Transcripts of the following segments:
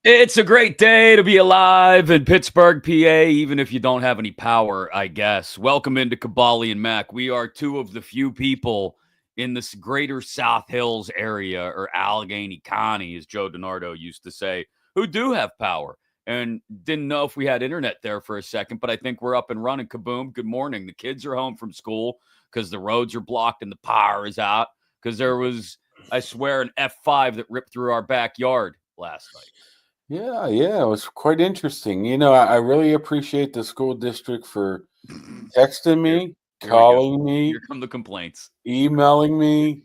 It's a great day to be alive in Pittsburgh, PA, even if you don't have any power, I guess. Welcome into Kaboly+Mack. We are two of the few people in this greater South Hills area, or Allegheny County, as Joe DiNardo used to say, who do have power. And didn't know if we had internet there for a second, but I think we're up and running. Kaboom. Good morning. The kids are home from school because the roads are blocked and the power is out because there was, I swear, an F5 that ripped through our backyard last night. Yeah, it was quite interesting. I really appreciate the school district for texting Here, me, here we go. calling Here me, come the complaints. emailing me,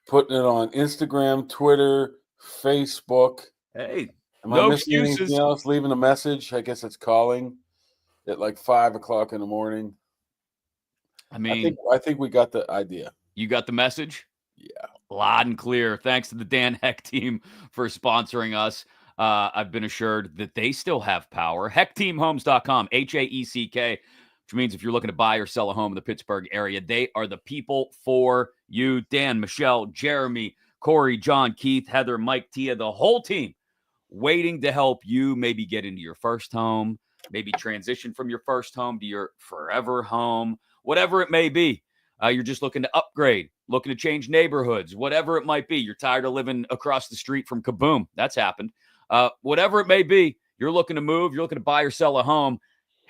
putting it on Instagram, Twitter, Facebook. Hey, Am I no missing anything excuses. else? Leaving a message. I guess it's calling at like 5 o'clock in the morning. I I mean, think I think we got the idea. you got the message Yeah. loud and clear. Thanks to the Dan Heck team for sponsoring us. I've been assured that they still have power. HeckTeamHomes.com, HAECK, which means if you're looking to buy or sell a home in the Pittsburgh area, they are the people for you. Dan, Michelle, Jeremy, Corey, John, Keith, Heather, Mike, Tia, the whole team waiting to help you maybe get into your first home, maybe transition from your first home to your forever home, whatever it may be. You're just looking to upgrade, looking to change neighborhoods, whatever it might be. You're tired of living across the street from Kaboom. That's happened. Whatever it may be, you're looking to move, you're looking to buy or sell a home.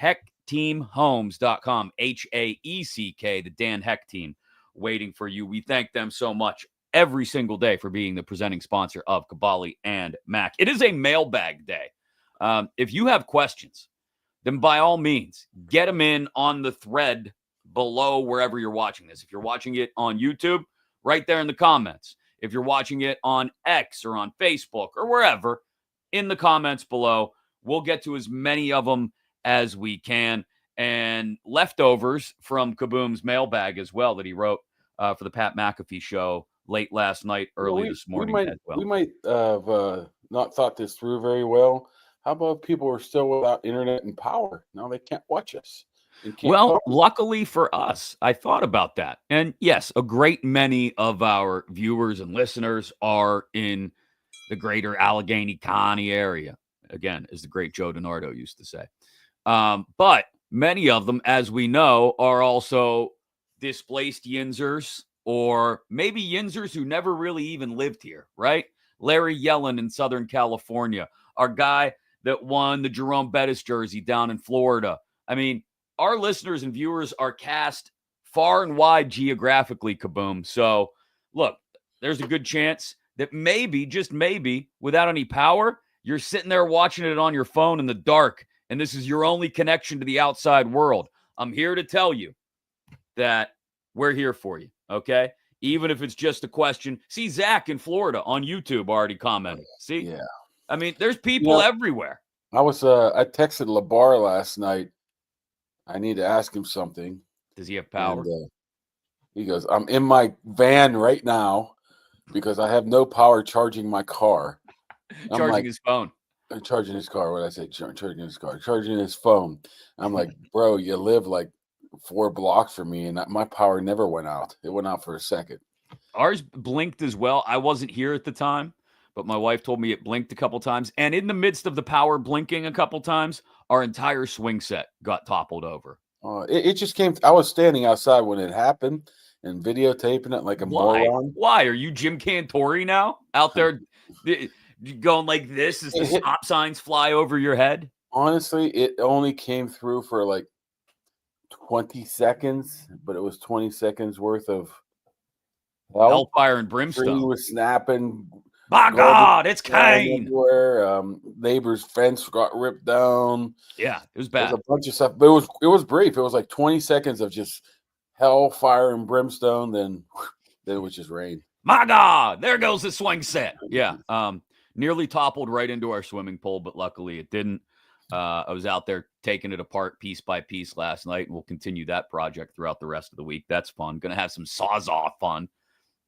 HeckTeamHomes.com, HAECK, the Dan Heck team waiting for you. We thank them so much every single day for being the presenting sponsor of Kaboly+Mack. It is a mailbag day. If you have questions, then by all means, get them in on the thread below wherever you're watching this. If you're watching it on YouTube, right there in the comments. If you're watching it on X or on Facebook or wherever, in the comments below, we'll get to as many of them as we can. And leftovers from Kaboom's mailbag as well that he wrote for the Pat McAfee show late last night, early this morning as well. We might have not thought this through very well. How about people are still without internet and power? Now they can't watch us. And can't Well, call. luckily for us, I thought about that. And yes, a great many of our viewers and listeners are in the greater Allegheny County area. Again, as the great Joe DiNardo used to say. But many of them, as we know, are also displaced Yinzers or maybe Yinzers who never really even lived here, right? Larry Yellen in Southern California, our guy that won the Jerome Bettis jersey down in Florida. I mean, our listeners and viewers are cast far and wide geographically, Kaboom. So, look, there's a good chance that maybe, just maybe, without any power, you're sitting there watching it on your phone in the dark, and this is your only connection to the outside world. I'm here to tell you that we're here for you, okay? Even if it's just a question. See, Zach in Florida on YouTube already commented. See? Yeah. I mean, there's people everywhere. I texted LeBar last night. I need to ask him something. Does he have power? And, he goes, I'm in my van right now because I have no power charging my car. Charging his phone. Charging his car. What did I say? Charging his car. Charging his phone. I'm like, bro, you live like 4 blocks from me, and my power never went out. It went out for a second. Ours blinked as well. I wasn't here at the time, but my wife told me it blinked a couple times. And in the midst of the power blinking a couple times, our entire swing set got toppled over. It just came. I was standing outside when it happened and videotaping it like a moron. Why? Are you Jim Cantori now? Out there going like this as the stop signs fly over your head? Honestly, it only came through for like 20 seconds, but it was 20 seconds worth of hellfire and brimstone. Tree was snapping. My God, it's Kane. Everywhere. Neighbor's fence got ripped down. Yeah, it was bad. There was a bunch of stuff, but it was brief. It was like 20 seconds of just hellfire and brimstone. Then it was just rain. My God, there goes the swing set. Yeah, nearly toppled right into our swimming pool, but luckily it didn't. I was out there taking it apart piece by piece last night, and we'll continue that project throughout the rest of the week. That's fun. Going to have some Sawzall fun.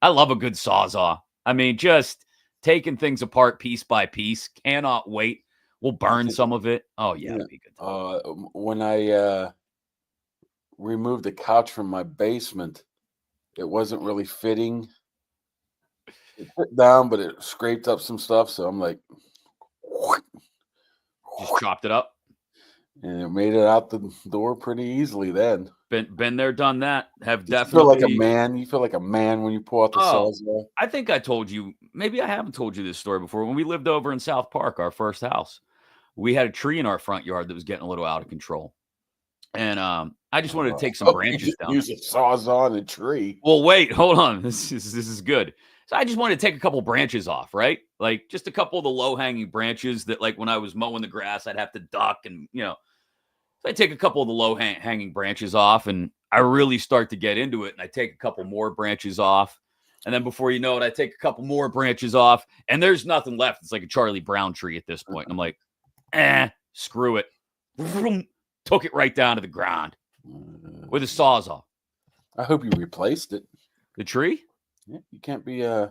I love a good Sawzall. I mean, just taking things apart piece by piece. Cannot wait. We'll burn some of it. Oh, yeah, it'll be good. When I removed the couch from my basement, it wasn't really fitting. It put down, but it scraped up some stuff. So I'm like, Just chopped it up. And it made it out the door pretty easily then. Been there, done that. Have Did you feel like a definitely. man? You feel like a man when you pull out the Oh, Sawzall? I think I told you. Maybe I haven't told you this story before. When we lived over in South Park, our first house, we had a tree in our front yard that was getting a little out of control, and I just wanted to take some You branches just down. use a Sawzall on a tree. Well, wait, hold on. This is good. So I just wanted to take a couple branches off, right? Like just a couple of the low hanging branches that, like when I was mowing the grass, I'd have to duck, and so I take a couple of the low hanging branches off, and I really start to get into it, and I take a couple more branches off, and then before you know it, I take a couple more branches off, and there's nothing left. It's like a Charlie Brown tree at this point. And I'm like, screw it. Took it right down to the ground with a Sawzall. I hope you replaced it. The tree? Yeah, you can't be. I'm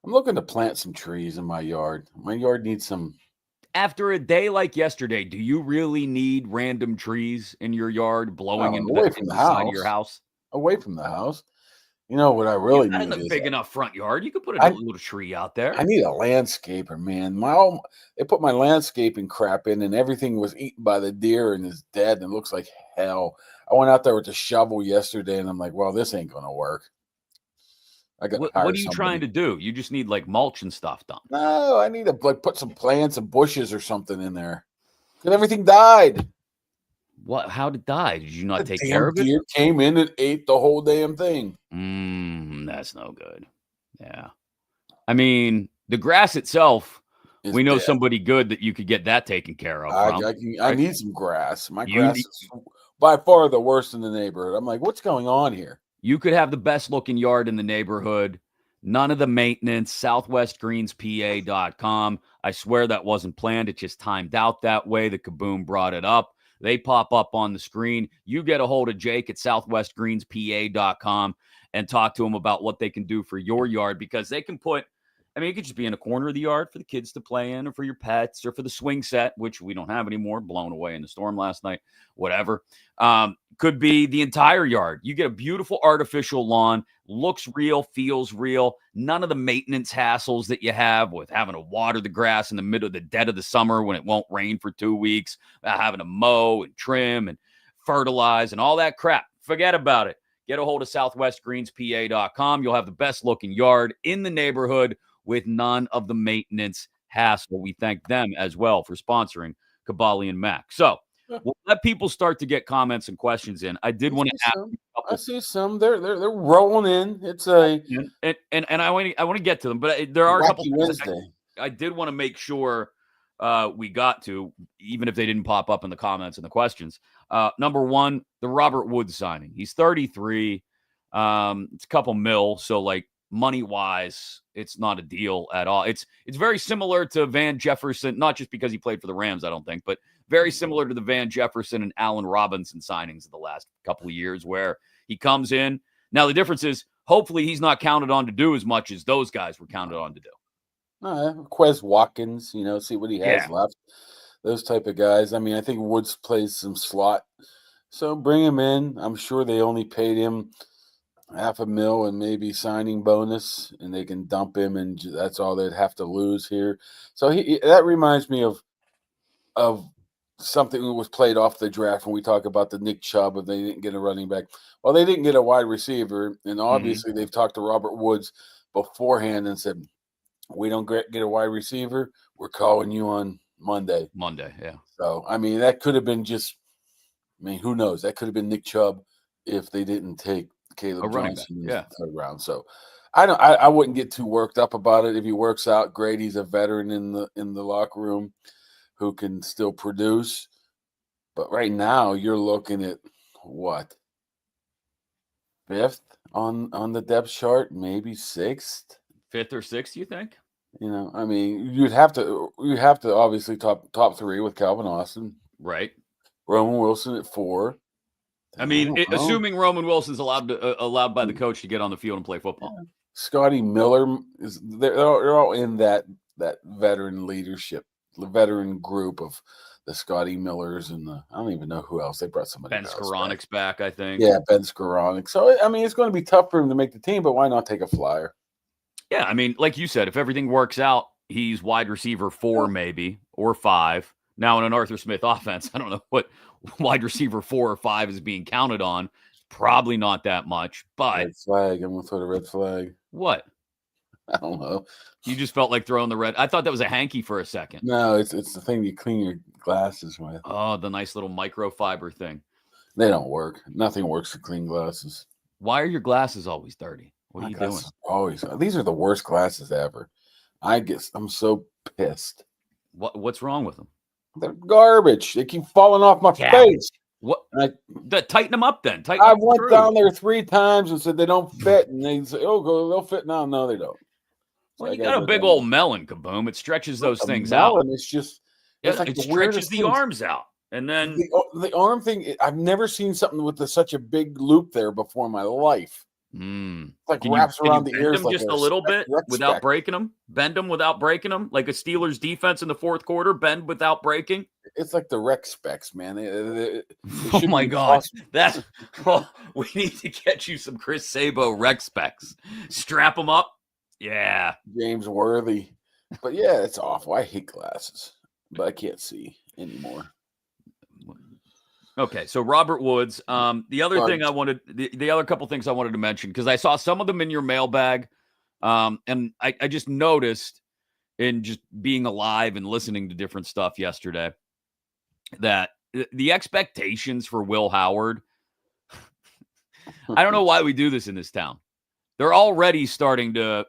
looking to plant some trees in my yard. My yard needs some. After a day like yesterday, do you really need random trees in your yard blowing into away the, from into the the side of your house. house? Away from the house. You know what I You really got need a is big enough front yard. You could put a I- little tree out there. I need a landscaper, man. They put my landscaping crap in, and everything was eaten by the deer and is dead, and it looks like hell. I went out there with the shovel yesterday, and I'm like, well, this ain't gonna work. I got to hire What are you somebody. trying to do? You just need like mulch and stuff done. No, I need to put some plants and bushes or something in there. And everything died. What? How did it die? Did you not The take damn care of it? deer came in and ate the whole damn thing. That's no good. Yeah. I mean, the grass itself, we know dead. somebody good that you could get that taken care of. I need some grass. My You grass need- is by far the worst in the neighborhood. I'm like, what's going on here? You could have the best looking yard in the neighborhood. None of the maintenance. SouthwestGreensPA.com. I swear that wasn't planned. It just timed out that way. The Kaboom brought it up. They pop up on the screen. You get a hold of Jake at SouthwestGreensPA.com and talk to him about what they can do for your yard, because they can put, I mean, it could just be in a corner of the yard for the kids to play in, or for your pets, or for the swing set, which we don't have anymore, blown away in the storm last night, whatever. Could be the entire yard. You get a beautiful artificial lawn, looks real, feels real. None of the maintenance hassles that you have with having to water the grass in the middle of the dead of the summer when it won't rain for 2 weeks, having to mow and trim and fertilize and all that crap. Forget about it. Get a hold of SouthwestGreensPA.com. You'll have the best looking yard in the neighborhood with none of the maintenance hassle. We thank them as well for sponsoring Kaboly+Mack. So we'll let people start to get comments and questions in. I did want to ask you a couple. I see some. They're rolling in. It's a and I want to get to them, but there are a couple Wednesday. I did want to make sure we got to, even if they didn't pop up in the comments and the questions. Number one, the Robert Woods signing. He's 33. It's a couple mil, so like money wise, it's not a deal at all. It's very similar to Van Jefferson, not just because he played for the Rams, I don't think, but very similar to the Van Jefferson and Allen Robinson signings of the last couple of years, where he comes in. Now the difference is, hopefully he's not counted on to do as much as those guys were counted on to do. Quez Watkins, see what he has left. Those type of guys. I mean, I think Woods plays some slot, so bring him in. I'm sure they only paid him $500,000 and maybe signing bonus, and they can dump him, and that's all they'd have to lose here. So that reminds me of something that was played off the draft when we talk about the Nick Chubb, if they didn't get a running back. Well, they didn't get a wide receiver, and obviously they've talked to Robert Woods beforehand and said, we don't get a wide receiver, we're calling you on Monday. Yeah. So, I mean, that could have been who knows? That could have been Nick Chubb if they didn't take Caleb Johnson in the third round. So, I wouldn't get too worked up about it. If he works out, great. He's a veteran in the locker room who can still produce. But right now, you're looking at what? 5th on the depth chart, maybe 6th. 5th or 6th, you think? I mean, you'd have to obviously top 3 with Calvin Austin, right? Roman Wilson at 4. I mean, assuming Roman Wilson's allowed by the coach to get on the field and play football. Yeah. Scotty Miller they're all in that veteran leadership, the veteran group of the Scotty Millers and I don't even know who else. They brought somebody. Ben Skoronek's back, I think. Yeah, Ben Skowronek. So I mean, it's going to be tough for him to make the team, but why not take a flyer? Yeah, I mean, like you said, if everything works out, he's wide receiver 4 maybe, or 5. Now, in an Arthur Smith offense, I don't know what wide receiver 4 or 5 is being counted on. Probably not that much, but Red flag. I'm gonna throw the red flag. what? I don't know. You just felt like throwing the red. I thought that was a hanky for a second. No, it's the thing you clean your glasses with. Oh, the nice little microfiber thing. They don't work. Nothing works to clean glasses. Why are your glasses always dirty? What are you doing? Always. These are the worst glasses ever. I'm so pissed. What's wrong with them? They're garbage. They keep falling off my face. What? Tighten them up then. I went down there 3 times and said they don't fit, and they say, "Oh, they'll fit now." No, they don't. So well, you got a big old melon, Kaboom. It stretches those things out. It's just it stretches the arms out, and then the arm thing. I've never seen something with such a big loop there before in my life. Like wraps around the ears just a little bit without breaking them. Bend them without breaking them, like a Steelers defense in the fourth quarter. Bend without breaking. It's like the rec specs, man. Oh my God, we need to get you some Chris Sabo rec specs. Strap them up. Yeah, James Worthy. But yeah, it's awful. I hate glasses, but I can't see anymore. Okay, so Robert Woods. The other thing I wanted, the other couple things I wanted to mention, because I saw some of them in your mailbag, and I just noticed in just being alive and listening to different stuff yesterday that the expectations for Will Howard, I don't know why we do this in this town. They're already starting to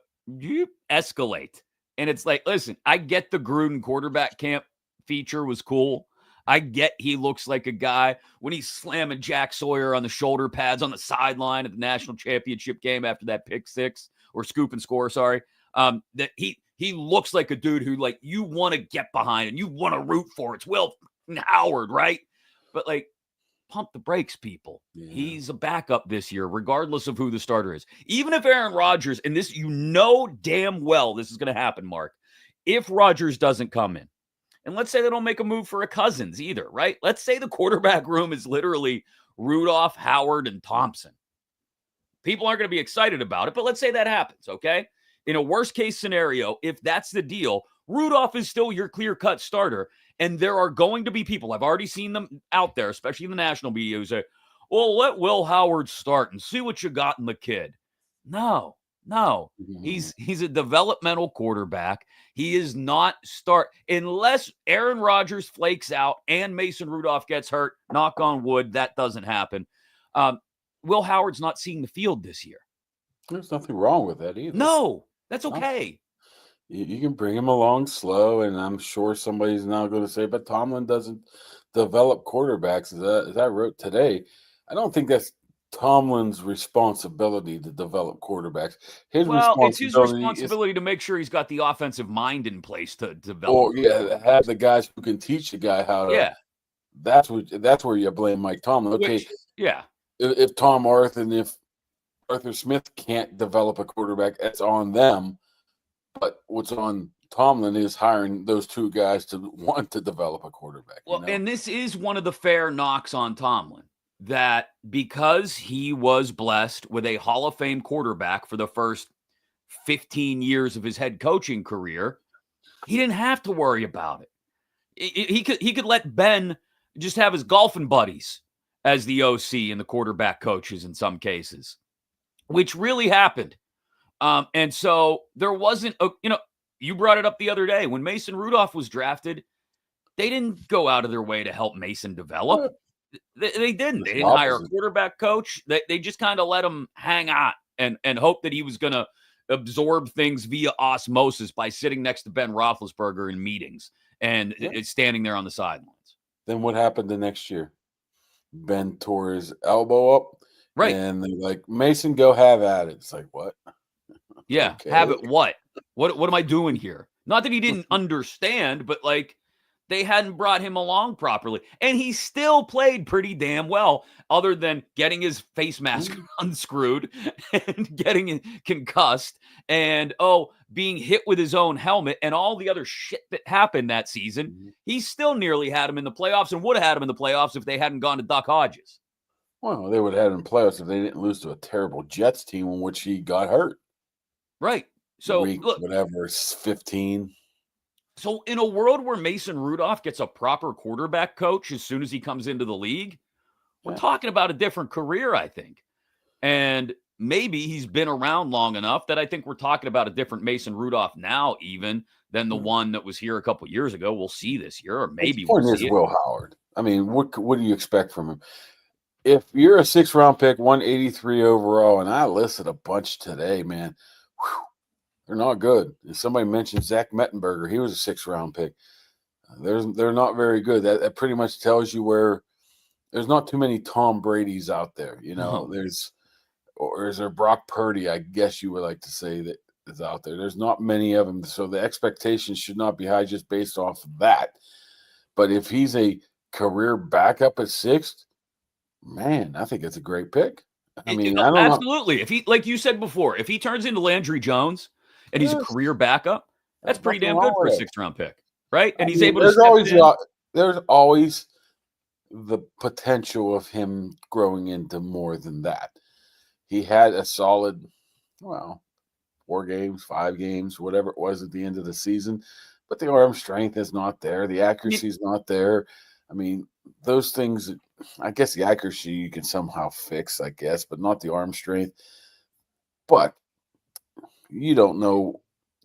escalate. And it's like, listen, I get the Gruden quarterback camp feature was cool. I get he looks like a guy when he's slamming Jack Sawyer on the shoulder pads on the sideline at the national championship game after that pick six or scoop and score. Sorry. That he looks like a dude who like you want to get behind and you want to root for. It's Will Howard, right? But like, pump the brakes, people. Yeah. He's a backup this year, regardless of who the starter is. Even if Aaron Rodgers, and this, you know damn well this is going to happen, Mark. If Rodgers doesn't come in, and let's say they don't make a move for a Cousins either, right? Let's say the quarterback room is literally Rudolph, Howard, and Thompson. People aren't going to be excited about it, but let's say that happens, okay? In a worst-case scenario, if that's the deal, Rudolph is still your clear-cut starter, and there are going to be people, I've already seen them out there, especially in the national media, who say, well, let Will Howard start and see what you got in the kid. No. He's a developmental quarterback. He is not unless Aaron Rodgers flakes out and Mason Rudolph gets hurt. Knock on wood, that doesn't happen. Will Howard's not seeing the field this year. There's nothing wrong with that either. No, that's okay. You can bring him along slow, and I'm sure somebody's now going to say, but Tomlin doesn't develop quarterbacks. As I wrote today, I don't think that's Tomlin's responsibility to develop quarterbacks. It's his responsibility to make sure he's got the offensive mind in place to develop. Have the guys who can teach the guy how to. Yeah, that's where you blame Mike Tomlin. Okay, if Tom Arth and if Arthur Smith can't develop a quarterback, that's on them. But what's on Tomlin is hiring those two guys to want to develop a quarterback. Well, and this is one of the fair knocks on Tomlin, that because he was blessed with a Hall of Fame quarterback for the first 15 years of his head coaching career, he didn't have to worry about it. He could let Ben just have his golfing buddies as the OC and the quarterback coaches in some cases, which really happened. And so there wasn't, you brought it up the other day when Mason Rudolph was drafted, they didn't go out of their way to help Mason develop. They didn't. They didn't hire a quarterback coach. They just kind of let him hang out and hope that he was going to absorb things via osmosis by sitting next to Ben Roethlisberger in meetings and standing there on the sidelines. Then what happened the next year? Ben tore his elbow up. Right. And they're like, Mason, go have at it. It's like, what? Yeah. Okay. Have it what? What am I doing here? Not that he didn't understand, but like they hadn't brought him along properly. And he still played pretty damn well, other than getting his face mask unscrewed and getting concussed and, being hit with his own helmet and all the other shit that happened that season. He still nearly had him in the playoffs and would have had him in the playoffs if they hadn't gone to Duck Hodges. Well, they would have had him in playoffs if they didn't lose to a terrible Jets team in which he got hurt. Right. So, look, whatever, 15. So in a world where Mason Rudolph gets a proper quarterback coach as soon as he comes into the league, we're talking about a different career, I think. And maybe he's been around long enough that I think we're talking about a different Mason Rudolph now, even than the one that was here a couple years ago. We'll see this year, or maybe we'll see it. Will Howard. I mean, what do you expect from him? If you're a 6th-round pick, 183 overall, and I listed a bunch today, man, they're not good. If somebody mentioned Zach Mettenberger, he was a 6th-round pick. They're not very good. That pretty much tells you where there's not too many Tom Brady's out there. You know, or is there Brock Purdy? I guess you would like to say that is out there. There's not many of them, so the expectations should not be high just based off of that. But if he's a career backup at 6th, man, I think it's a great pick. I mean, I don't absolutely. If he, like you said before, if he turns into Landry Jones and he's a career backup, that's pretty damn good for a 6th-round pick, right? And he's able to step in. There's always the potential of him growing into more than that. He had a solid, 4 games, 5 games, whatever it was at the end of the season, but the arm strength is not there. The accuracy is not there. I mean, those things, I guess the accuracy you can somehow fix, I guess, but not the arm strength. But you don't know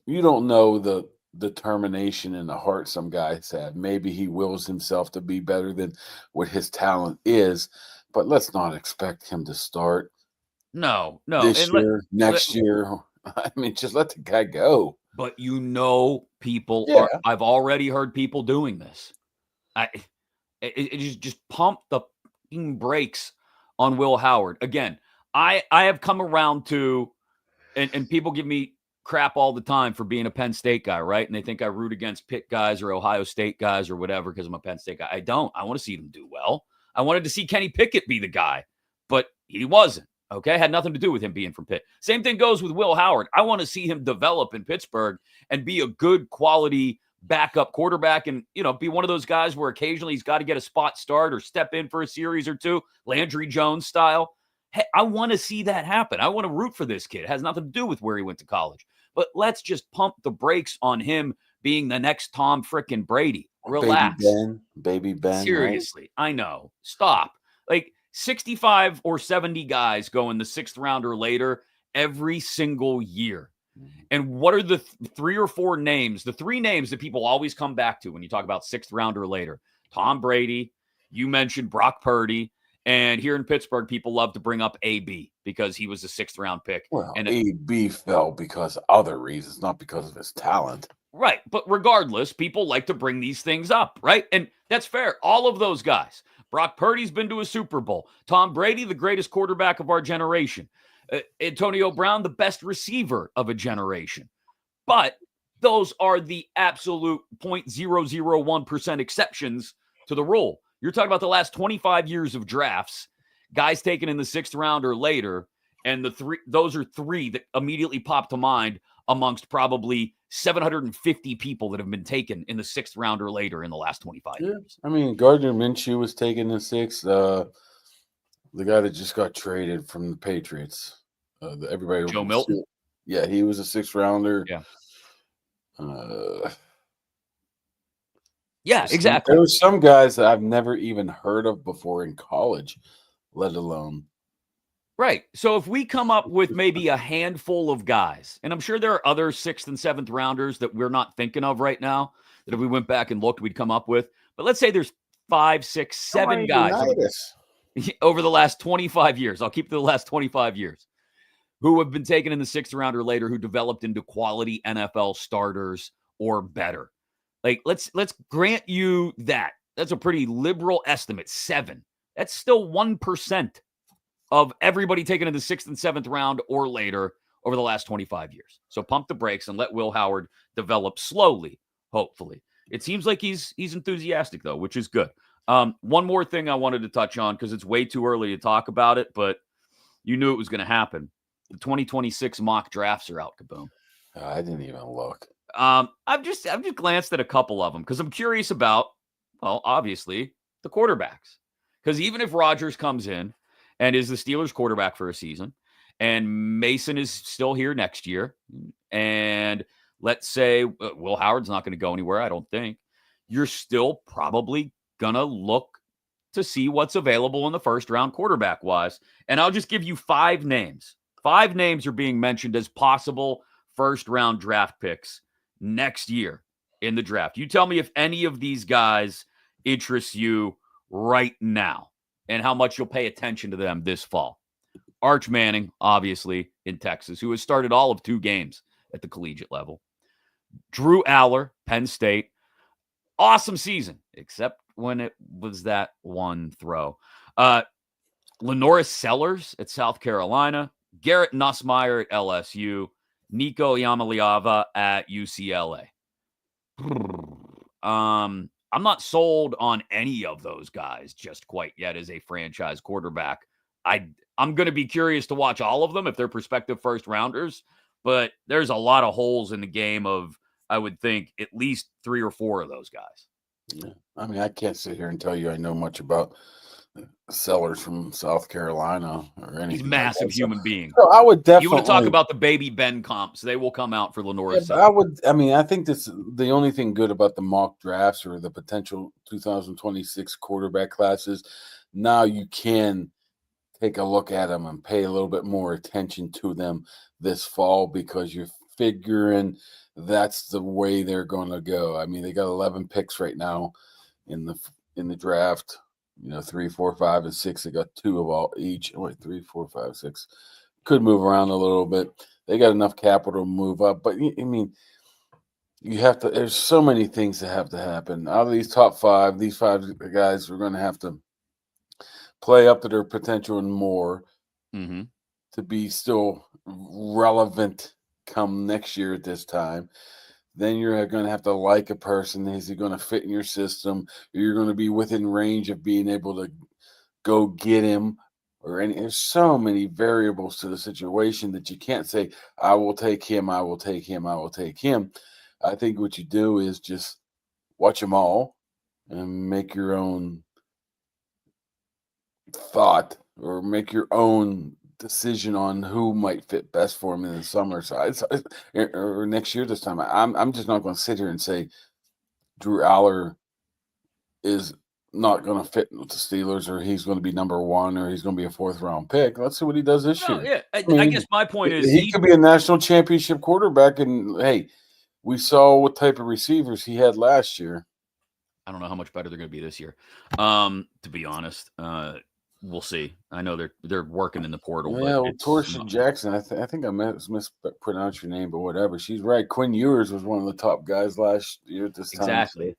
the determination and the heart some guys have. Maybe he wills himself to be better than what his talent is, but let's not expect him to start. No. This year, next year. I mean, just let the guy go. But people are. I've already heard people doing this. It just pump the brakes on Will Howard. Again, I have come around to, and people give me crap all the time for being a Penn State guy, right? And they think I root against Pitt guys or Ohio State guys or whatever because I'm a Penn State guy. I don't. I want to see them do well. I wanted to see Kenny Pickett be the guy, but he wasn't. Okay, had nothing to do with him being from Pitt. Same thing goes with Will Howard. I want to see him develop in Pittsburgh and be a good quality backup quarterback and, be one of those guys where occasionally he's got to get a spot start or step in for a series or two, Landry Jones style. Hey, I want to see that happen. I want to root for this kid. It has nothing to do with where he went to college. But let's just pump the brakes on him being the next Tom frickin' Brady. Relax. Baby Ben. Seriously, right? I know. Stop. 65 or 70 guys go in the 6th round or later every single year. And what are the 3 or 4 names, the 3 names that people always come back to when you talk about 6th round or later? Tom Brady, you mentioned Brock Purdy, and here in Pittsburgh, people love to bring up AB because he was a 6th-round pick. Well, and AB fell because of other reasons, not because of his talent. Right, but regardless, people like to bring these things up, right? And that's fair. All of those guys. Brock Purdy's been to a Super Bowl. Tom Brady, the greatest quarterback of our generation. Antonio Brown, the best receiver of a generation. But those are the absolute 0.001% exceptions to the rule. You're talking about the last 25 years of drafts, guys taken in the 6th round or later, and those are 3 that immediately pop to mind amongst probably 750 people that have been taken in the 6th round or later in the last 25 years. I mean, Gardner Minshew was taken in the 6th. The guy that just got traded from the Patriots. Everybody. Joe Milton? Yeah, he was a 6th rounder. Yeah. Yeah, exactly. There were some guys that I've never even heard of before in college, let alone. Right. So if we come up with maybe a handful of guys, and I'm sure there are other 6th and 7th rounders that we're not thinking of right now, that if we went back and looked, we'd come up with. But let's say there's 5, 6, 7 guys over the last 25 years. I'll keep the last 25 years who have been taken in the 6th round or later who developed into quality NFL starters or better. Let's grant you that. That's a pretty liberal estimate, 7. That's still 1% of everybody taken in the 6th and 7th round or later over the last 25 years. So pump the brakes and let Will Howard develop slowly, hopefully. It seems like he's enthusiastic, though, which is good. One more thing I wanted to touch on because it's way too early to talk about it, but you knew it was going to happen. The 2026 mock drafts are out, Kaboom. I didn't even look. I've just glanced at a couple of them because I'm curious about, well, obviously, the quarterbacks. Because even if Rodgers comes in and is the Steelers quarterback for a season, and Mason is still here next year, and let's say Will Howard's not going to go anywhere, I don't think, you're still probably going to look to see what's available in the first round quarterback-wise. And I'll just give you 5 names. 5 names are being mentioned as possible first-round draft picks next year in the draft. You tell me if any of these guys interest you right now and how much you'll pay attention to them this fall. Arch Manning, obviously, in Texas, who has started all of 2 games at the collegiate level. Drew Aller, Penn State. Awesome season, except when it was that one throw. Lenoris Sellers at South Carolina. Garrett Nussmeier at LSU. Nico Iamaleava at UCLA. I'm not sold on any of those guys just quite yet as a franchise quarterback. I'm going to be curious to watch all of them if they're prospective first rounders, but there's a lot of holes in the game of, I would think, at least 3 or 4 of those guys. Yeah. I mean, I can't sit here and tell you I know much about Sellers from South Carolina or anything. He's a massive human being. So I would definitely. You want to talk about the baby Ben comps? They will come out for Lenoris. Yeah, I think this the only thing good about the mock drafts or the potential 2026 quarterback classes. Now you can take a look at them and pay a little bit more attention to them this fall because you're figuring that's the way they're going to go. I mean, they got 11 picks right now in the draft. 3, 4, 5, and 6. They got 2 of all each. Wait, 3, 4, 5, 6. Could move around a little bit. They got enough capital to move up, but I mean, you have to. There's so many things that have to happen. Out of these top 5, these 5 guys are going to have to play up to their potential and more to be still relevant come next year at this time. Then you're going to have to like a person. Is he going to fit in your system? You're going to be within range of being able to go get him there's so many variables to the situation that you can't say, I will take him, I will take him, I will take him. I think what you do is just watch them all and make your own thought or make your own decision on who might fit best for him in the summer. So or next year this time. I'm just not going to sit here and say Drew Aller is not going to fit with the Steelers or he's going to be number 1 or he's going to be a 4th round pick. Let's see what he does this year. Yeah, I guess my point is he could be a national championship quarterback. And hey, we saw what type of receivers he had last year. I don't know how much better they're going to be this year. To be honest, we'll see. I know they're working in the portal. Yeah, well, Torsia Jackson. I think I mispronounced your name, but whatever. She's right. Quinn Ewers was one of the top guys last year at this time. Exactly. So.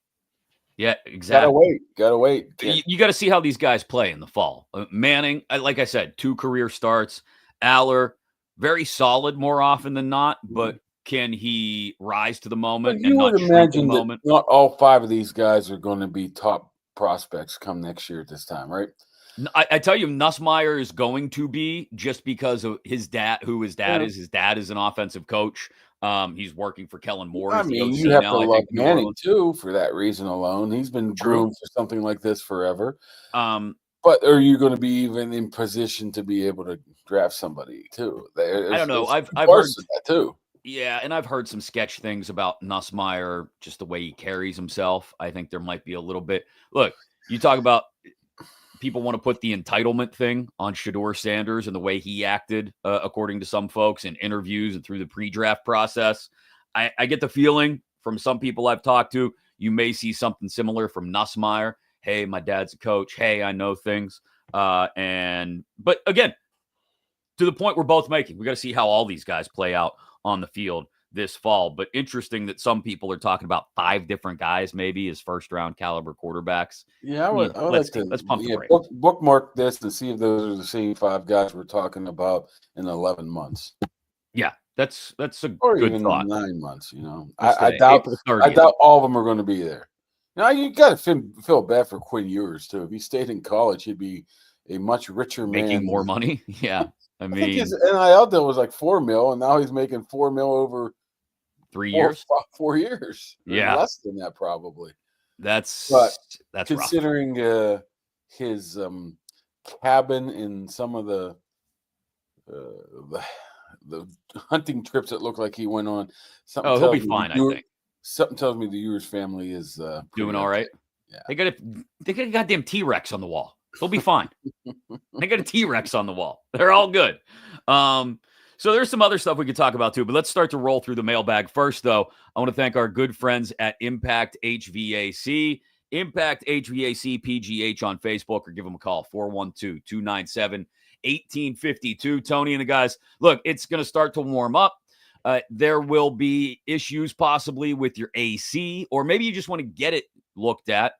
Yeah, exactly. Gotta wait. You got to see how these guys play in the fall. Manning, like I said, 2 career starts. Aller, very solid more often than not, but can he rise to the moment? You would imagine that not all 5 of these guys are going to be top prospects come next year at this time, right? I tell you, Nussmeier is going to be just because of his dad, who his dad is. His dad is an offensive coach. He's working for Kellen Moore. I mean, you have to love Manning too for that reason alone. He's been groomed for something like this forever. But are you going to be even in position to be able to draft somebody too? I don't know. I've heard that too. Yeah, and I've heard some sketch things about Nussmeier, just the way he carries himself. I think there might be a little bit. Look, you talk about people want to put the entitlement thing on Shedeur Sanders and the way he acted, according to some folks in interviews and through the pre-draft process. I get the feeling from some people I've talked to, you may see something similar from Nussmeier. Hey, my dad's a coach. Hey, I know things. But again, to the point we're both making, we got to see how all these guys play out on the field this fall. But interesting that some people are talking about 5 different guys maybe as first-round caliber quarterbacks. Yeah, let's pump the brakes. Bookmark this and see if those are the same 5 guys we're talking about in 11 months. Yeah, that's a or good even thought. 9 months. I doubt all of them are going to be there. Now you got to feel bad for Quinn Ewers too. If he stayed in college, he'd be a much richer man, making more money. Yeah. I mean, his NIL deal was like $4 million, and now he's making $4 million over 3 years, 4 years. Yeah, less than that probably. That's considering his cabin in some of the the hunting trips that look like he went on. Something Oh, he'll tells be me fine, I think. something tells me the Ewers family is Doing pretty all okay. right. Yeah. They got a goddamn T-Rex on the wall. They'll be fine. They got a T-Rex on the wall. They're all good. So there's some other stuff we could talk about too, but let's start to roll through the mailbag first, though. I want to thank our good friends at Impact HVAC. Impact HVAC PGH on Facebook, or give them a call, 412-297-1852. Tony and the guys, look, it's going to start to warm up. There will be issues possibly with your AC, or maybe you just want to get it looked at,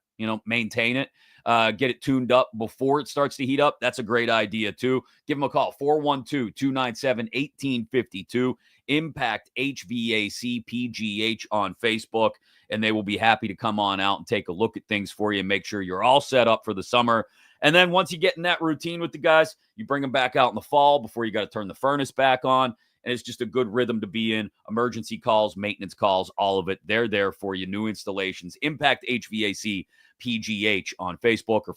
maintain it, get it tuned up before it starts to heat up. That's a great idea too. Give them a call, 412-297-1852. Impact HVAC PGH on Facebook, and they will be happy to come on out and take a look at things for you and make sure you're all set up for the summer. And then once you get in that routine with the guys, you bring them back out in the fall before you got to turn the furnace back on. And it's just a good rhythm to be in. Emergency calls, maintenance calls, all of it. They're there for you. New installations. Impact HVAC PGH on Facebook, or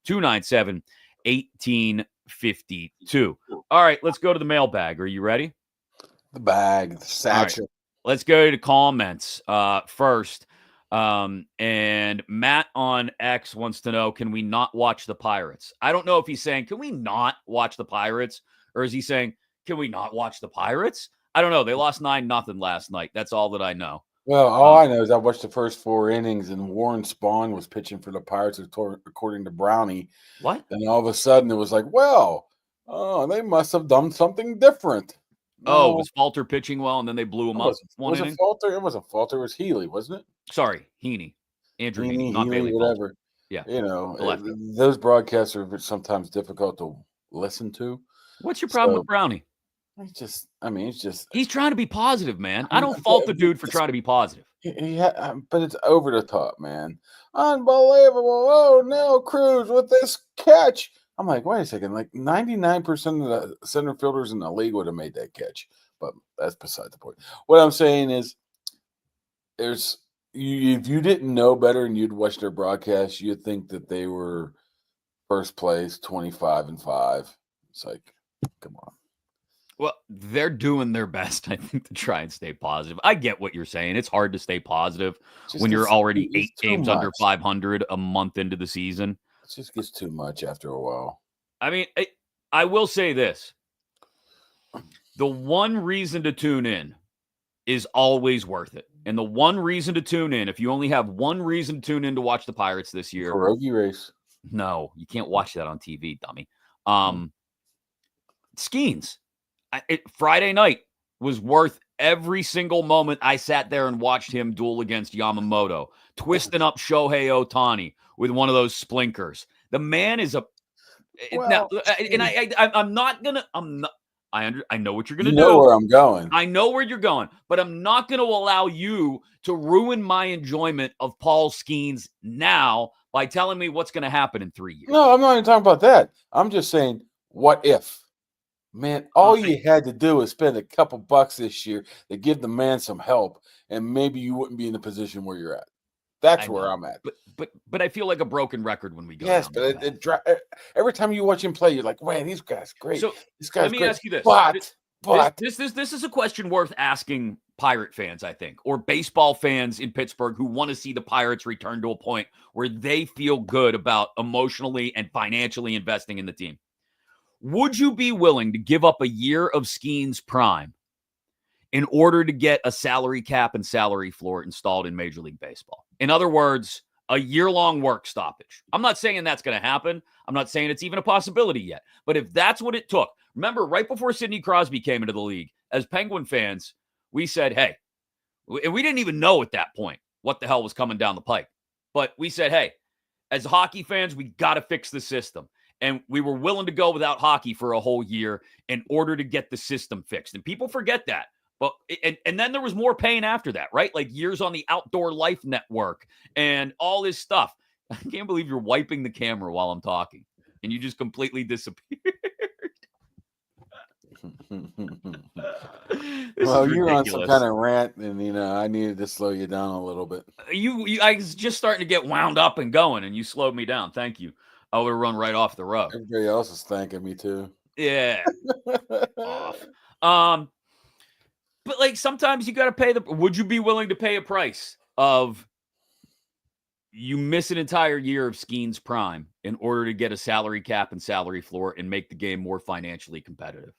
412-297-1852. All right, let's go to the mailbag. Are you ready? The bag, the satchel. Right, let's go to comments first. And Matt on X wants to know, can we not watch the Pirates? I don't know if he's saying, can we not watch the Pirates? Or is he saying, can we not watch the Pirates? I don't know. They lost 9-0 last night. That's all that I know. Well, all I know is I watched the first 4 innings, and Warren Spahn was pitching for the Pirates, according to Brownie. What? And all of a sudden, it was like, well, they must have done something different. No, was Falter pitching well, and then they blew him up one inning? Falter? It wasn't Falter. It was Healy, wasn't it? Sorry, Heaney. Andrew Heaney, not Healy, Bailey whatever. Falter. Yeah. Those broadcasts are sometimes difficult to listen to. What's your problem with Brownie? It's just he's trying to be positive, man. I don't fault the dude for trying to be positive. Yeah, but it's over the top, man. Unbelievable. Oh no, Cruz with this catch. I'm like, wait a second, like 99% of the center fielders in the league would have made that catch. But that's beside the point. What I'm saying is if you didn't know better and you'd watch their broadcast, you'd think that they were first place, 25-5. It's like, come on. Well, they're doing their best, I think, to try and stay positive. I get what you're saying. It's hard to stay positive when you're already 8 games under 500 a month into the season. It just gets too much after a while. I mean, I will say this. The one reason to tune in is always worth it. And the one reason to tune in, if you only have one reason to tune in to watch the Pirates this year. Pierogi race. No, you can't watch that on TV, dummy. Skeens. Friday night was worth every single moment I sat there and watched him duel against Yamamoto, twisting up Shohei Ohtani with one of those splinkers. The man is a now, and I'm not gonna. I know what you're gonna do. You know where I'm going. I know where you're going, but I'm not gonna allow you to ruin my enjoyment of Paul Skeens now by telling me what's gonna happen in 3 years. No, I'm not even talking about that. I'm just saying, what if? Man, all you had to do is spend a couple bucks this year to give the man some help, and maybe you wouldn't be in the position where you're at. That's where I'm at. But I feel like a broken record when we go. Yes, but every time you watch him play, you're like, man, these guys great. So this guy's let me great. ask you this: but this is a question worth asking Pirate fans, I think, or baseball fans in Pittsburgh who want to see the Pirates return to a point where they feel good about emotionally and financially investing in the team. Would you be willing to give up a year of Skeens' prime in order to get a salary cap and salary floor installed in Major League Baseball? In other words, a year-long work stoppage. I'm not saying that's going to happen. I'm not saying it's even a possibility yet. But if that's what it took, remember, right before Sidney Crosby came into the league, as Penguin fans, we said, hey, and we didn't even know at that point what the hell was coming down the pike. But we said, hey, as hockey fans, we got to fix the system. And we were willing to go without hockey for a whole year in order to get the system fixed. And people forget that. But and then there was more pain after that, right? Like years on the Outdoor Life Network and all this stuff. I can't believe you're wiping the camera while I'm talking. And you just completely disappeared. Well, you're on some kind of rant, and I needed to slow you down a little bit. I was just starting to get wound up and going, and you slowed me down. Thank you. I would have run right off the road. Everybody else is thanking me too. Yeah. Off. But like sometimes you got to pay would you be willing to pay a price of you miss an entire year of Skeen's prime in order to get a salary cap and salary floor and make the game more financially competitive?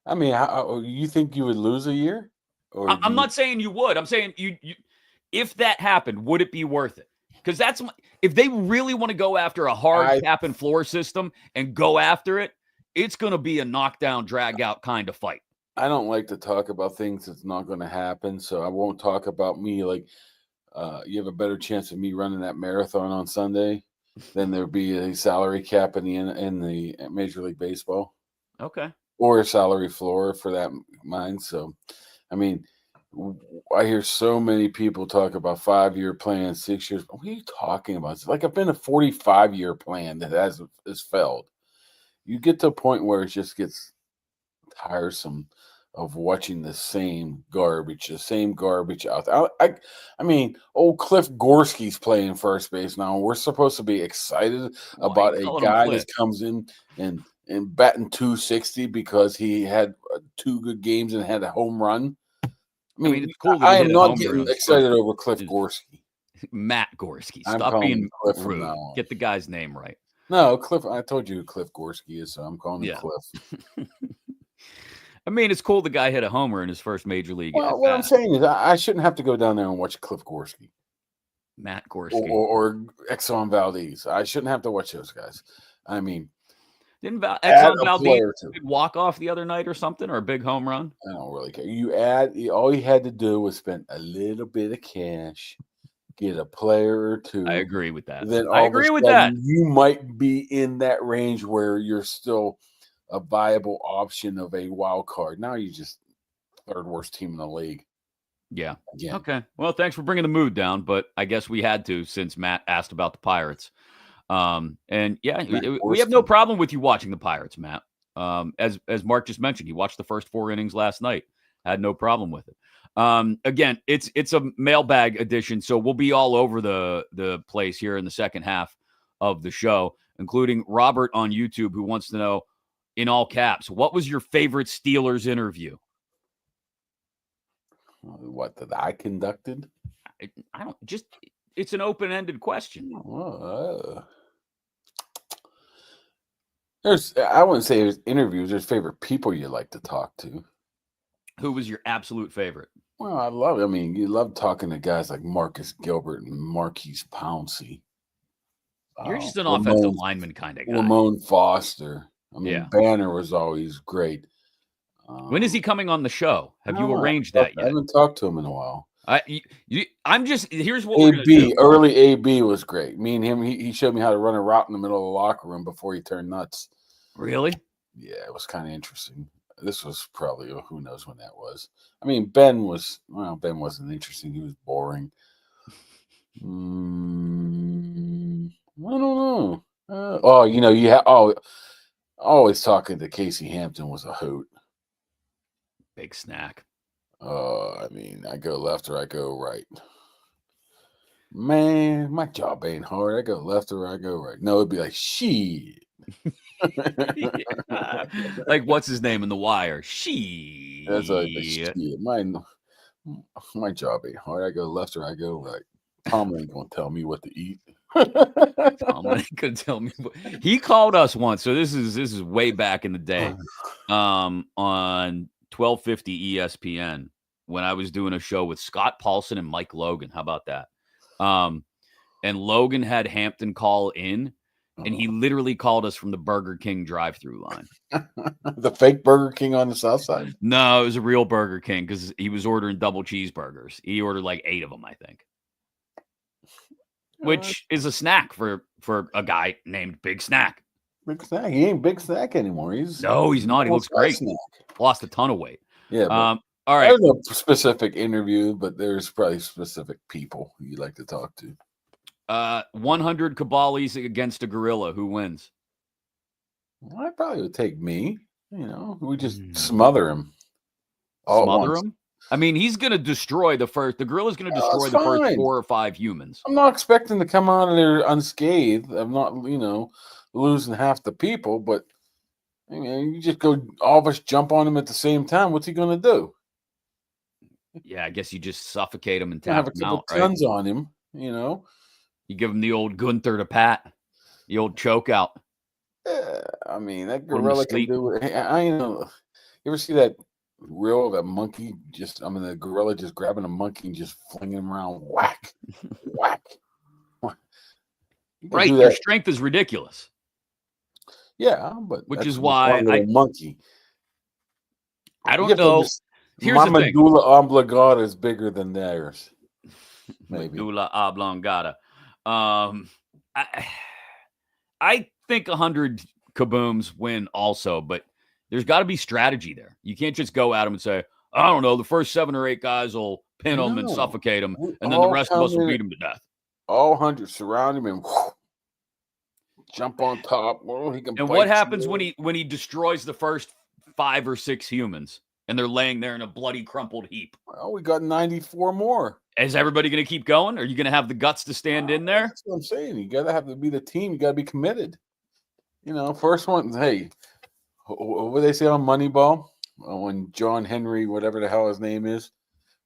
I mean, you think you would lose a year? Or I'm not saying you would. I'm saying you if that happened, would it be worth it? Because if they really want to go after a hard cap and floor system and go after it, it's going to be a knockdown, drag out kind of fight. I don't like to talk about things that's not going to happen, so I won't talk about me. Like, you have a better chance of me running that marathon on Sunday than there be a salary cap in the Major League Baseball. Okay. Or a salary floor for that mind. So, I mean, I hear so many people talk about 5-year plans, 6 years. What are you talking about? It's like I've been a 45-year plan that has failed. You get to a point where it just gets tiresome of watching the same garbage out there. I mean, old Cliff Gorski's playing first base now. We're supposed to be excited about a guy that comes in and batting 260 because he had 2 good games and had a home run. I mean it's cool that I am not getting excited over Cliff Gorski. Matt Gorski. Stop being rude. Get the guy's name right. No, Cliff. I told you who Cliff Gorski is, so I'm calling him Cliff. I mean, it's cool the guy hit a homer in his first major league. Well, what I'm saying is I shouldn't have to go down there and watch Cliff Gorski. Matt Gorski. Or Exxon Valdez. I shouldn't have to watch those guys. I mean, didn't Exxon Valdez walk off the other night or something, or a big home run? I don't really care. All you had to do was spend a little bit of cash, get a player or two. I agree with that. Then I agree with that. You might be in that range where you're still a viable option of a wild card. Now you just third worst team in the league. Yeah. Again. Okay. Well, thanks for bringing the mood down, but I guess we had to since Matt asked about the Pirates. And yeah, we have no problem with you watching the Pirates, Matt. As Mark just mentioned, he watched the first 4 innings last night. Had no problem with it. Again, it's a mailbag edition, so we'll be all over the place here in the second half of the show, including Robert on YouTube, who wants to know, in all caps, what was your favorite Steelers interview? What that I conducted? I don't just. It's an open-ended question. I wouldn't say there's interviews. There's favorite people you like to talk to. Who was your absolute favorite? Well, you love talking to guys like Marcus Gilbert and Marquise Pouncey. You're just an offensive lineman kind of guy. Ramon Foster. Banner was always great. When is he coming on the show? Have you arranged that yet? I haven't talked to him in a while. Here's what we're going to do. Early AB was great. Me and him, he showed me how to run a route in the middle of the locker room before he turned nuts. Really? Yeah, it was kind of interesting. This was probably, who knows when that was. I mean, Ben wasn't interesting. He was boring. I don't know. Always talking to Casey Hampton was a hoot. Big snack. I go left or I go right. Man, my job ain't hard. I go left or I go right. No, it'd be like, shit. Like, what's his name in The Wire? Shit. That's like, shit. My job ain't hard. I go left or I go right. Tom ain't gonna tell me what to eat. Tom ain't gonna tell me. He called us once, so this is way back in the day. On 1250 ESPN when I was doing a show with Scott Paulson and Mike Logan. How about that? And Logan had Hampton call in, and he literally called us from the Burger King drive-through line. The fake Burger King on the south side? No, it was a real Burger King because he was ordering double cheeseburgers. He ordered like 8 of them, I think. Which is a snack for a guy named Big Snack. Big Snack. He ain't Big Snack anymore. He's not. He looks great. Snack. Lost a ton of weight. Yeah. All right. There's no specific interview, but there's probably specific people you like to talk to. 100 Kaboly against a gorilla. Who wins? Well, I probably would take me. We just smother him. Smother him? I mean, he's going to destroy the gorilla's going to destroy the first 4 or 5 humans. I'm not expecting to come out of there unscathed. I'm not, losing half the people, but I mean, you just go, all of us jump on him at the same time. What's he going to do? Yeah, I guess you just suffocate him and Gonna have tap a him couple out, right? tons on him, you know. You give him the old Gunther to pat, the old choke out, Yeah, I mean, that put him to gorilla can sleep. do it. I know. You ever see that reel of that monkey? The gorilla just grabbing a monkey and just flinging him around, whack, whack. Whack. You can Right, do your that. strength is ridiculous, Yeah, but which that's is just why one little monkey. I You don't have to know. understand. Here's My the thing. medulla oblongata is bigger than theirs. Maybe. Medulla oblongata. I I think 100 kabooms win also, but there's got to be strategy there. You can't just go at them and say, I don't know, the first 7 or 8 guys will pin them and No, suffocate them, we and then the all rest of us come will in. beat them to death. All 100 surround him and jump on top. Well, he can And what bite happens you. when he destroys the first 5 or 6 humans and they're laying there in a bloody crumpled heap? Well, we got 94 more. Is everybody going to keep going? Are you going to have the guts to stand in there? That's what I'm saying. You got to have to be the team. You got to be committed. First one, hey, what do they say on Moneyball? When John Henry, whatever the hell his name is,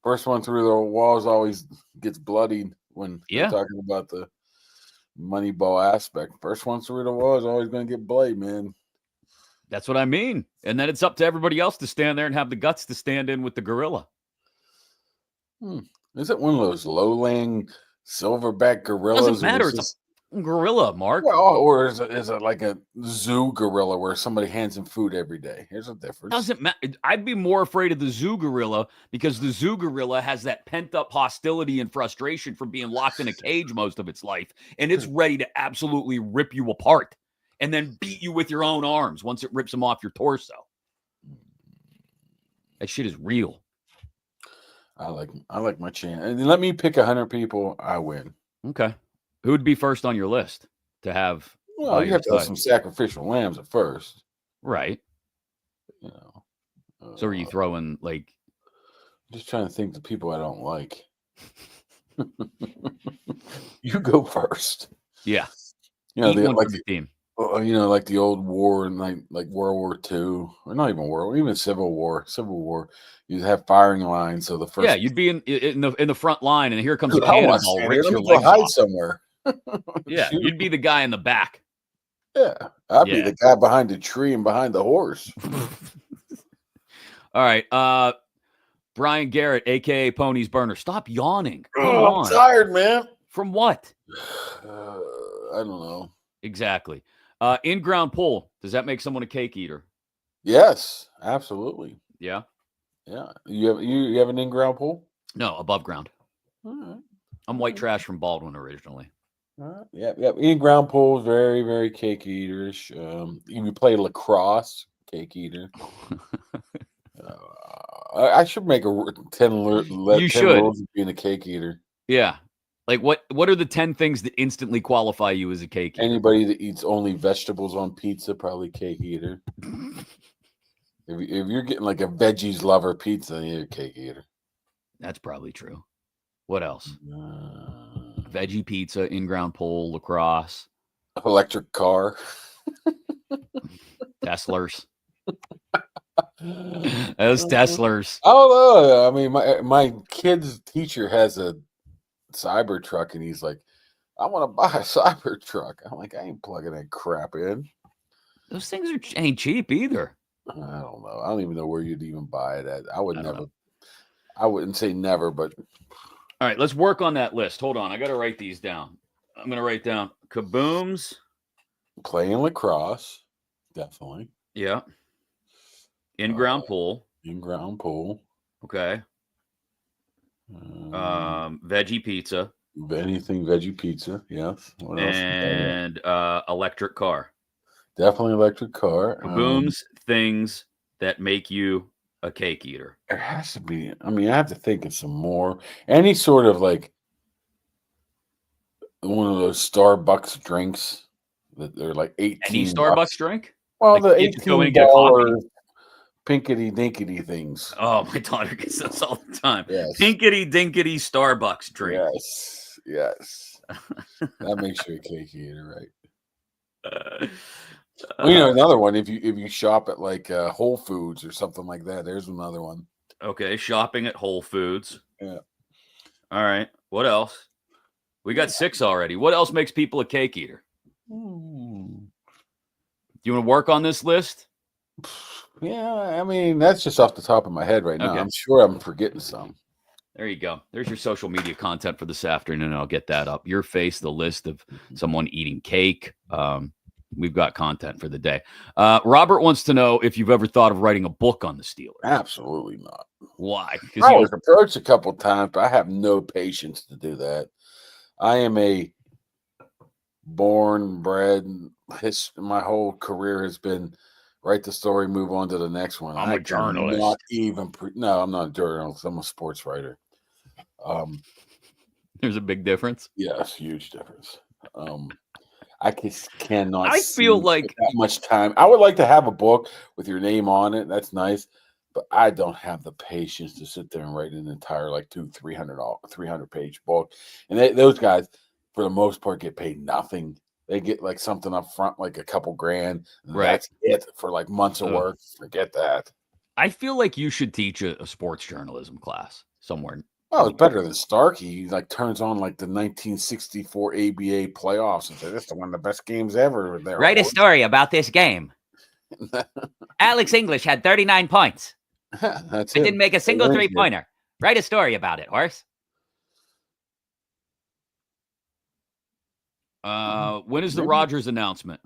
first one through the walls always gets bloodied when they're talking about the Moneyball aspect. First one through the wall is always going to get bloody, man. That's what I mean. And then it's up to everybody else to stand there and have the guts to stand in with the gorilla. Is it one of those low-laying silverback gorillas? Doesn't matter. It's a gorilla, Mark. Well, or is it like a zoo gorilla where somebody hands him food every day? Here's a difference. Doesn't matter. I'd be more afraid of the zoo gorilla because the zoo gorilla has that pent-up hostility and frustration from being locked in a cage most of its life, and it's ready to absolutely rip you apart and then beat you with your own arms once it rips them off your torso. That shit is real. I like my chance. And let me pick 100 people. I win. Okay. Who would be first on your list to have? Well, you have to have some sacrificial lambs at first, right? So are you throwing like? Just trying to think the people I don't like. You go first. Yeah. They like the team. Like the old war and like World War II, or not even World, even Civil War. You have firing lines. So the first, yeah, you'd be in the front line, and here comes a cannonball, rips your go legs hide off. somewhere. Yeah, you'd be the guy in the back. Yeah, I'd be the guy behind the tree and behind the horse. All right, Brian Garrett, aka Pony's Burner, stop yawning. Come on. I'm tired, man. From what? I don't know. Exactly. In-ground pull. Does that make someone a cake eater? Yes, absolutely. Yeah. Yeah. You have an in-ground pull? No, above ground. All right. I'm white trash from Baldwin originally. All right. Yeah. In-ground pull is very, very cake eaterish. If you play lacrosse, cake eater. I should make a 10 rules of being a cake eater. Yeah. Like what are the 10 things that instantly qualify you as a cake eater? Anybody that eats only vegetables on pizza, probably cake eater. If you're getting like a veggies lover pizza, you're a cake eater. That's probably true. What else? Veggie pizza, in-ground pole, lacrosse. Electric car. Tesslers. Those Tesslers. Oh, I mean, my kid's teacher has a Cybertruck, and he's like, I want to buy a Cybertruck. I'm like, I ain't plugging that crap in. Those things ain't cheap either. I don't know. I don't even know where you'd even buy it at. I wouldn't say never, but all right, let's work on that list. Hold on. I got to write these down. I'm going to write down kabooms. Playing lacrosse. Definitely. Yeah. In-ground pool. In-ground pool. Okay. Veggie pizza. Anything veggie pizza, yes. What else? And electric car. Definitely electric car. Kabooms, things that make you a cake eater. There has to be. I mean, I have to think of some more. Any sort of like one of those Starbucks drinks that they're like 18. Any Starbucks drink? Well, like the $18 pinkety dinkety things. Oh, my daughter gets those all the time. Yes. Pinkety dinkety Starbucks drink. Yes. That makes you a cake eater, right? Well, another one. If you shop at like Whole Foods or something like that, there's another one. Okay, shopping at Whole Foods. Yeah. All right. What else? We got 6 already. What else makes people a cake eater? Hmm. You want to work on this list? Yeah, I mean that's just off the top of my head right now. Okay. I'm sure I'm forgetting some. There you go. There's your social media content for this afternoon. I'll get that up. Your face, the list of someone eating cake. We've got content for the day. Robert wants to know if you've ever thought of writing a book on the Steelers. Absolutely not. Why? I was approached a couple times, but I have no patience to do that. I am a born, bred. My whole career has been write the story, move on to the next one. I'm a journalist. Not even no, I'm not a journalist. I'm a sports writer. There's a big difference. Yes, huge difference. I just cannot. I feel like that much time. I would like to have a book with your name on it. That's nice, but I don't have the patience to sit there and write an entire like 300 page book. And those guys, for the most part, get paid nothing. They get like something up front, like a couple grand. Right. That's it for like months of work. Forget that. I feel like you should teach a sports journalism class somewhere. Oh, it's better than Starkey. He like turns on like the 1964 ABA playoffs and says, "This is one of the best games ever." Write a story about this game. Alex English had 39 points. That's it. Didn't make a single 3-pointer. Write a story about it, horse. When is the Rodgers announcement?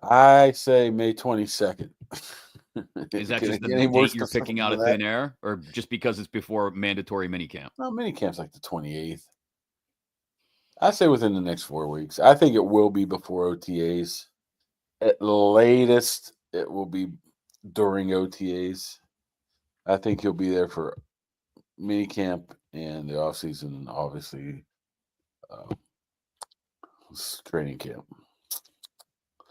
I say May 22nd. Is that just the date you're picking out of thin air, or just because it's before mandatory minicamp? No, minicamp's like the 28th. I say within the next 4 weeks. I think it will be before OTAs. At latest, it will be during OTAs. I think he'll be there for minicamp and the offseason, obviously, training camp.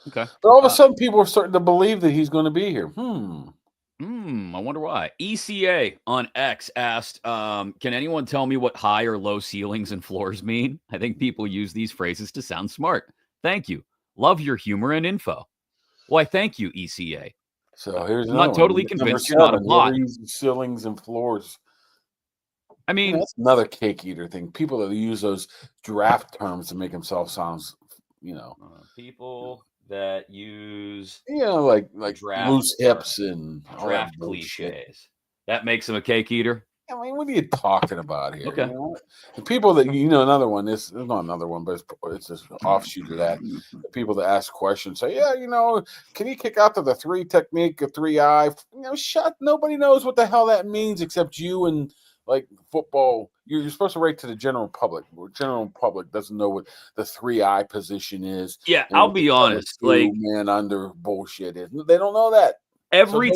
Okay. But all of a sudden, people are starting to believe that he's going to be here. I wonder why. ECA on X asked, can anyone tell me what high or low ceilings and floors mean? I think people use these phrases to sound smart. Thank you. Love your humor and info. Why, thank you, ECA. So here's I'm not totally convinced you're not a bot. Ceilings and floors. I mean, that's another cake eater thing. People that use those draft terms to make themselves sound, people that use like loose hips terms, and draft cliches. That makes him a cake eater. I mean, what are you talking about here? Okay. The people that another one. There's not another one, but it's just an offshoot of that. The people that ask questions say, "Yeah, can you kick out to the 3 technique, a 3-eye?" Shut. Nobody knows what the hell that means except you and like football. You're supposed to write to the general public. The general public doesn't know what the 3-eye position is. Yeah, I'll be honest. Like man under bullshit is. They don't know that. Every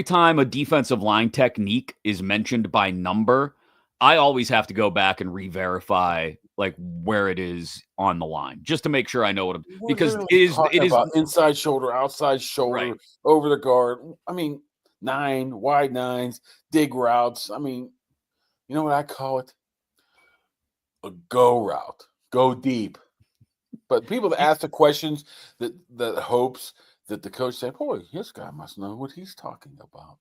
time a defensive line technique is mentioned by number, I always have to go back and re-verify like where it is on the line just to make sure I know what because it is inside shoulder, outside shoulder, right, over the guard. I mean, 9 wide 9s, dig routes. I mean, you know what I call it? A go route. Go deep. But people that ask the questions that hopes that the coach said, "Boy, this guy must know what he's talking about."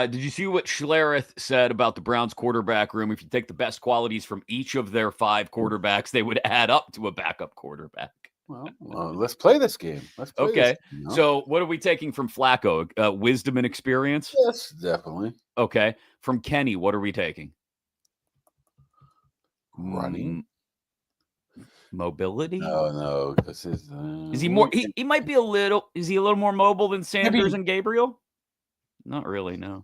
Did you see what Schlereth said about the Browns quarterback room? If you take the best qualities from each of their 5 quarterbacks, they would add up to a backup quarterback. Well, let's play this game. So what are we taking from Flacco? Wisdom and experience? Yes, definitely. Okay. From Kenny, what are we taking? Running. Mobility? No. This is he more? He might be a little. Is he a little more mobile than Sanders and Gabriel? Not really. No.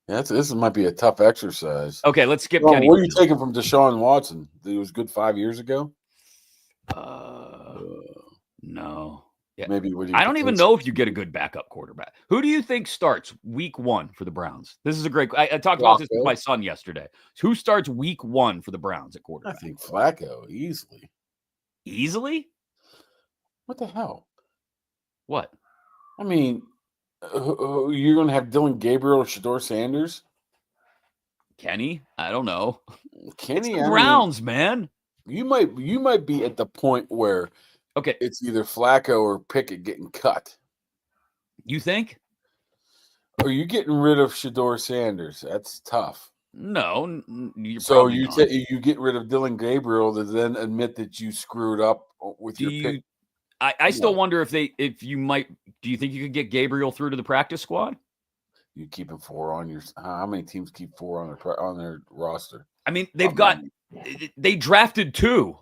Yeah, this might be a tough exercise. Okay, let's skip Kenny. What are you taking from Deshaun Watson? He was good 5 years ago. No. Yeah. Maybe. I don't even know if you get a good backup quarterback. Who do you think starts week 1 for the Browns? This is a great. I talked about this with my son yesterday. Who starts week 1 for the Browns at quarterback? I think Flacco easily. Easily? What the hell? What? I mean, you're going to have Dylan Gabriel or Shedeur Sanders? Kenny? I don't know. Kenny, it's the Browns, man. You might be at the point where it's either Flacco or Pickett getting cut. You think? Or you getting rid of Shador Sanders? That's tough. No, you're So probably not. you get rid of Dylan Gabriel to then admit that you screwed up with your pick. I still wonder if you might. Do you think you could get Gabriel through to the practice squad? You keeping 4 on your. How many teams keep 4 on their roster? I mean, they drafted 2.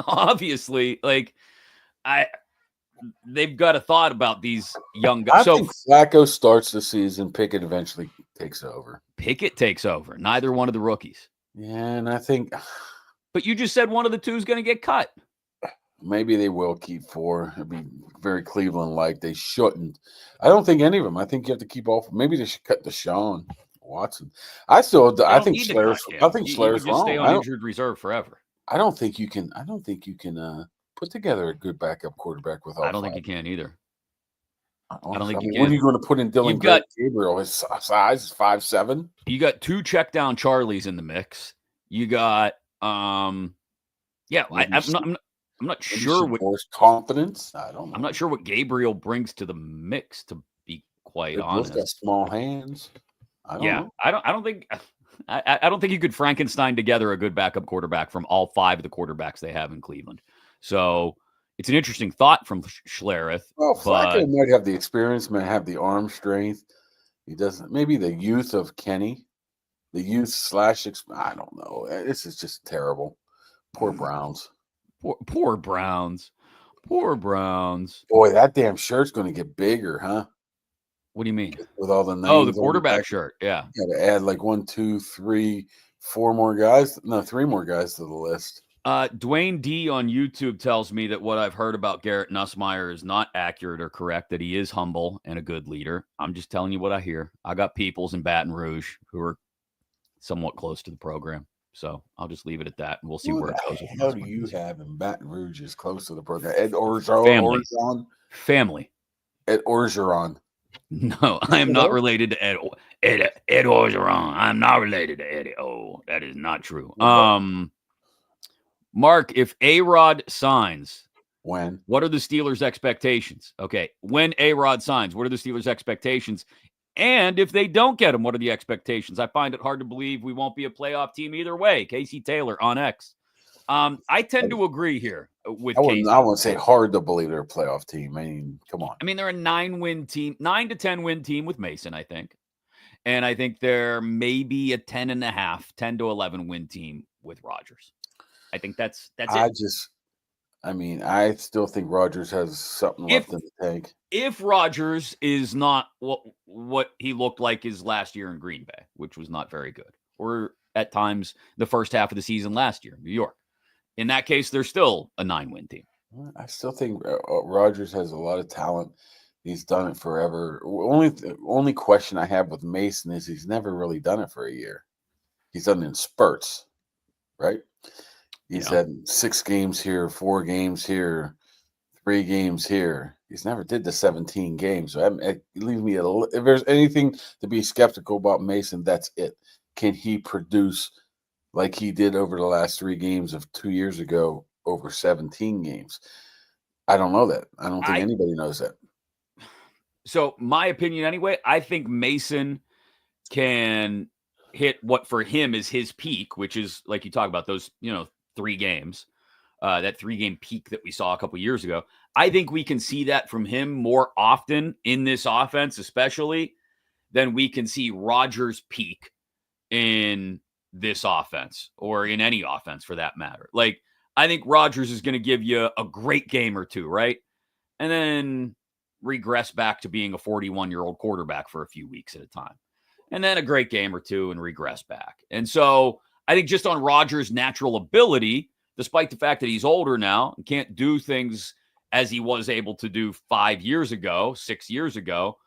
Obviously, they've got a thought about these young guys. I think Flacco starts the season. Pickett eventually takes over. Pickett takes over. Neither one of the rookies. Yeah, and I think. But you just said one of the 2 is going to get cut. Maybe they will keep 4. It'd be very Cleveland-like. They shouldn't. I don't think any of them. I think you have to keep all. Maybe they should cut Deshaun Watson. I think Schler's. I think Schler's wrong. Stay on injured reserve forever. I don't think you can put together a good backup quarterback with all. I don't think you can either. I don't think you can. When are you going to put in Dylan Gabriel? His size is 5'7". You got 2 check down Charlies in the mix. You got I'm not sure what confidence. I don't know. I'm not sure what Gabriel brings to the mix, to be quite honest. Both got small hands. I don't know. I don't think you could Frankenstein together a good backup quarterback from all 5 of the quarterbacks they have in Cleveland. So it's an interesting thought from Schlereth. Well, Flacco might have the experience, might have the arm strength. He doesn't. Maybe the youth of Kenny, the youth / I don't know. This is just terrible. Poor Browns. Poor Browns. Poor Browns. Boy, that damn shirt's going to get bigger, huh? What do you mean? With all the names. Oh, the quarterback shirt. Yeah. Got to add 1, 2, 3, 4 more guys. No, 3 more guys to the list. Dwayne D on YouTube tells me that what I've heard about Garrett Nussmeier is not accurate or correct, that he is humble and a good leader. I'm just telling you what I hear. I got peoples in Baton Rouge who are somewhat close to the program. So I'll just leave it at that, and we'll see where it goes. What do you have in Baton Rouge is close to the program? Ed Orgeron? Family. Ed Orgeron. No, I am not related to Ed Orgeron. I'm not related to Eddie. Oh, that is not true. Mark, if A-Rod signs, when? What are the Steelers' expectations? Okay, when A-Rod signs, what are the Steelers' expectations? And if they don't get him, what are the expectations? I find it hard to believe we won't be a playoff team either way. Casey Taylor on X. I tend to agree here with Casey. I wouldn't say hard to believe they're a playoff team. I mean, come on. I mean, they're a 9-win team, 9 to 10 win team with Mason, I think. And I think they're maybe a 10.5, 10 to 11 win team with Rodgers. I think that's it. I still think Rodgers has something left in the tank. If Rodgers is not what he looked like his last year in Green Bay, which was not very good, or at times the first half of the season last year in New York, in that case, they're still a 9-win team. I still think Rodgers has a lot of talent. He's done it forever. Only question I have with Mason is he's never really done it for a year. He's done it in spurts, right? He's had 6 games here, 4 games here, 3 games here. He's never did the 17 games. So it leaves me if there's anything to be skeptical about Mason, that's it. Can he produce like he did over the last 3 games of 2 years ago over 17 games? I don't know that. I don't think anybody knows that. So my opinion anyway, I think Mason can hit what for him is his peak, which is like you talk about those, 3 games, that 3-game peak that we saw a couple years ago. I think we can see that from him more often in this offense, especially than we can see Rodgers peak in this offense or in any offense for that matter. Like, I think Rodgers is going to give you a great game or 2, right? And then regress back to being a 41-year-old quarterback for a few weeks at a time. And then a great game or 2 and regress back. And so I think just on Rodgers' natural ability, despite the fact that he's older now and can't do things as he was able to do 5 years ago, 6 years ago,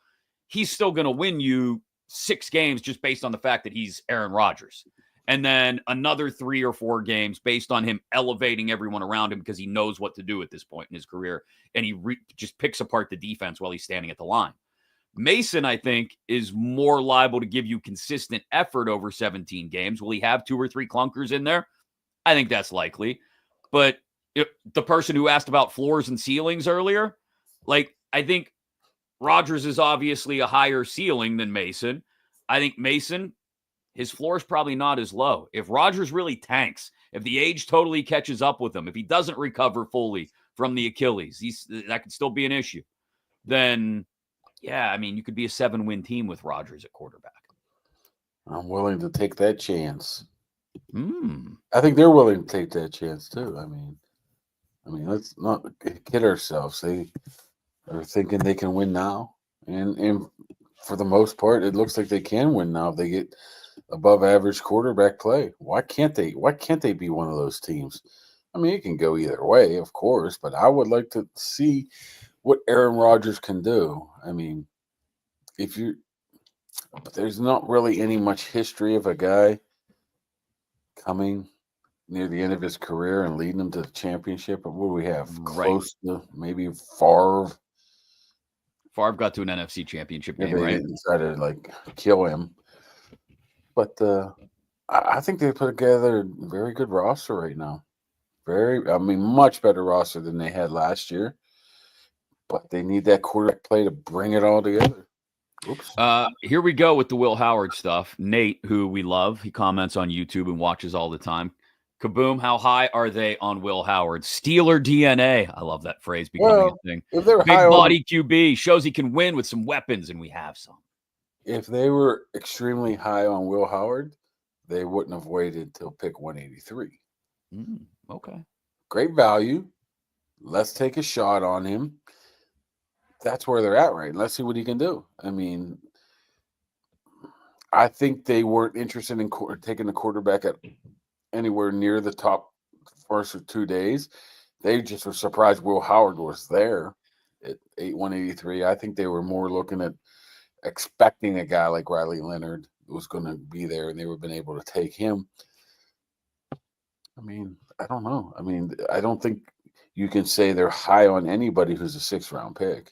he's still going to win you 6 games just based on the fact that he's Aaron Rodgers. And then another 3 or 4 games based on him elevating everyone around him because he knows what to do at this point in his career. And he just picks apart the defense while he's standing at the line. Mason, I think, is more liable to give you consistent effort over 17 games. Will he have 2 or 3 clunkers in there? I think that's likely. But the person who asked about floors and ceilings earlier, like, I think Rodgers is obviously a higher ceiling than Mason. I think Mason, his floor is probably not as low. If Rodgers really tanks, if the age totally catches up with him, if he doesn't recover fully from the Achilles, that could still be an issue. Then, yeah, I mean, you could be a 7-win team with Rodgers at quarterback. I'm willing to take that chance. Hmm. I think they're willing to take that chance too. I mean, let's not kid ourselves. They are thinking they can win now, and for the most part, it looks like they can win now if they get above average quarterback play. Why can't they? Why can't they be one of those teams? I mean, it can go either way, of course, but I would like to see what Aaron Rodgers can do. I mean, but there's not really any much history of a guy coming near the end of his career and leading them to the championship. But what do we have? Right. Close to maybe Favre. Favre got to an NFC championship game, They right? decided to kill him. But I think they put together a very good roster right now. Much better roster than they had last year. But they need that quarterback play to bring it all together. Oops. Here we go with the Will Howard stuff. Nate, who we love, he comments on YouTube and watches all the time. Kaboom, how high are they on Will Howard? Steeler DNA. I love that phrase becoming a thing. If they're Big body QB, shows he can win with some weapons, and we have some. If they were extremely high on Will Howard, they wouldn't have waited till pick 183. Okay. Great value. Let's take a shot on him. That's where they're at, right? Let's see what he can do. I mean, I think they weren't interested in taking the quarterback at anywhere near the top first or 2 days. They just were surprised Will Howard was there at 183. I think they were more looking at expecting a guy like Riley Leonard was going to be there, and they would have been able to take him. I mean, I don't know. I mean, I don't think you can say they're high on anybody who's a 6th-round pick.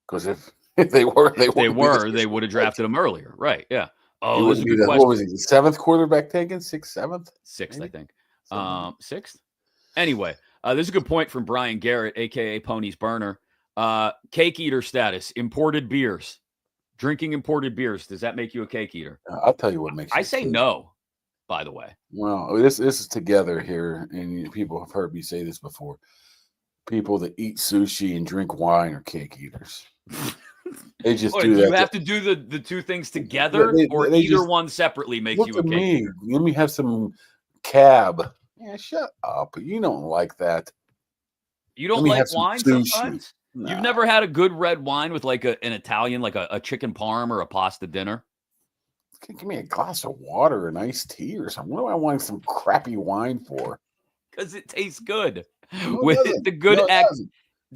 Because if they would have drafted him earlier. Right, yeah. Oh, this is a good question. What was he, the 7th quarterback taken? 6th, 7th? 6th, maybe? I think. 6th? Anyway, this is a good point from Brian Garrett, a.k.a. Pony's Burner. Cake eater status, imported beers. Drinking imported beers, does that make you a cake eater? I'll tell you what makes you I say no, by the way. Well, this is together here, and people have heard me say this before. People that eat sushi and drink wine are cake eaters. They just do that. You have to do the two things together, or either one separately makes you a cake eater? Let me have some cab. Yeah, shut up. You don't like that. You don't like wine sometimes? Nah. You've never had a good red wine with like an Italian, like a chicken parm or a pasta dinner? Give me a glass of water, an iced tea or something. What do I want some crappy wine for? Because it tastes good. It's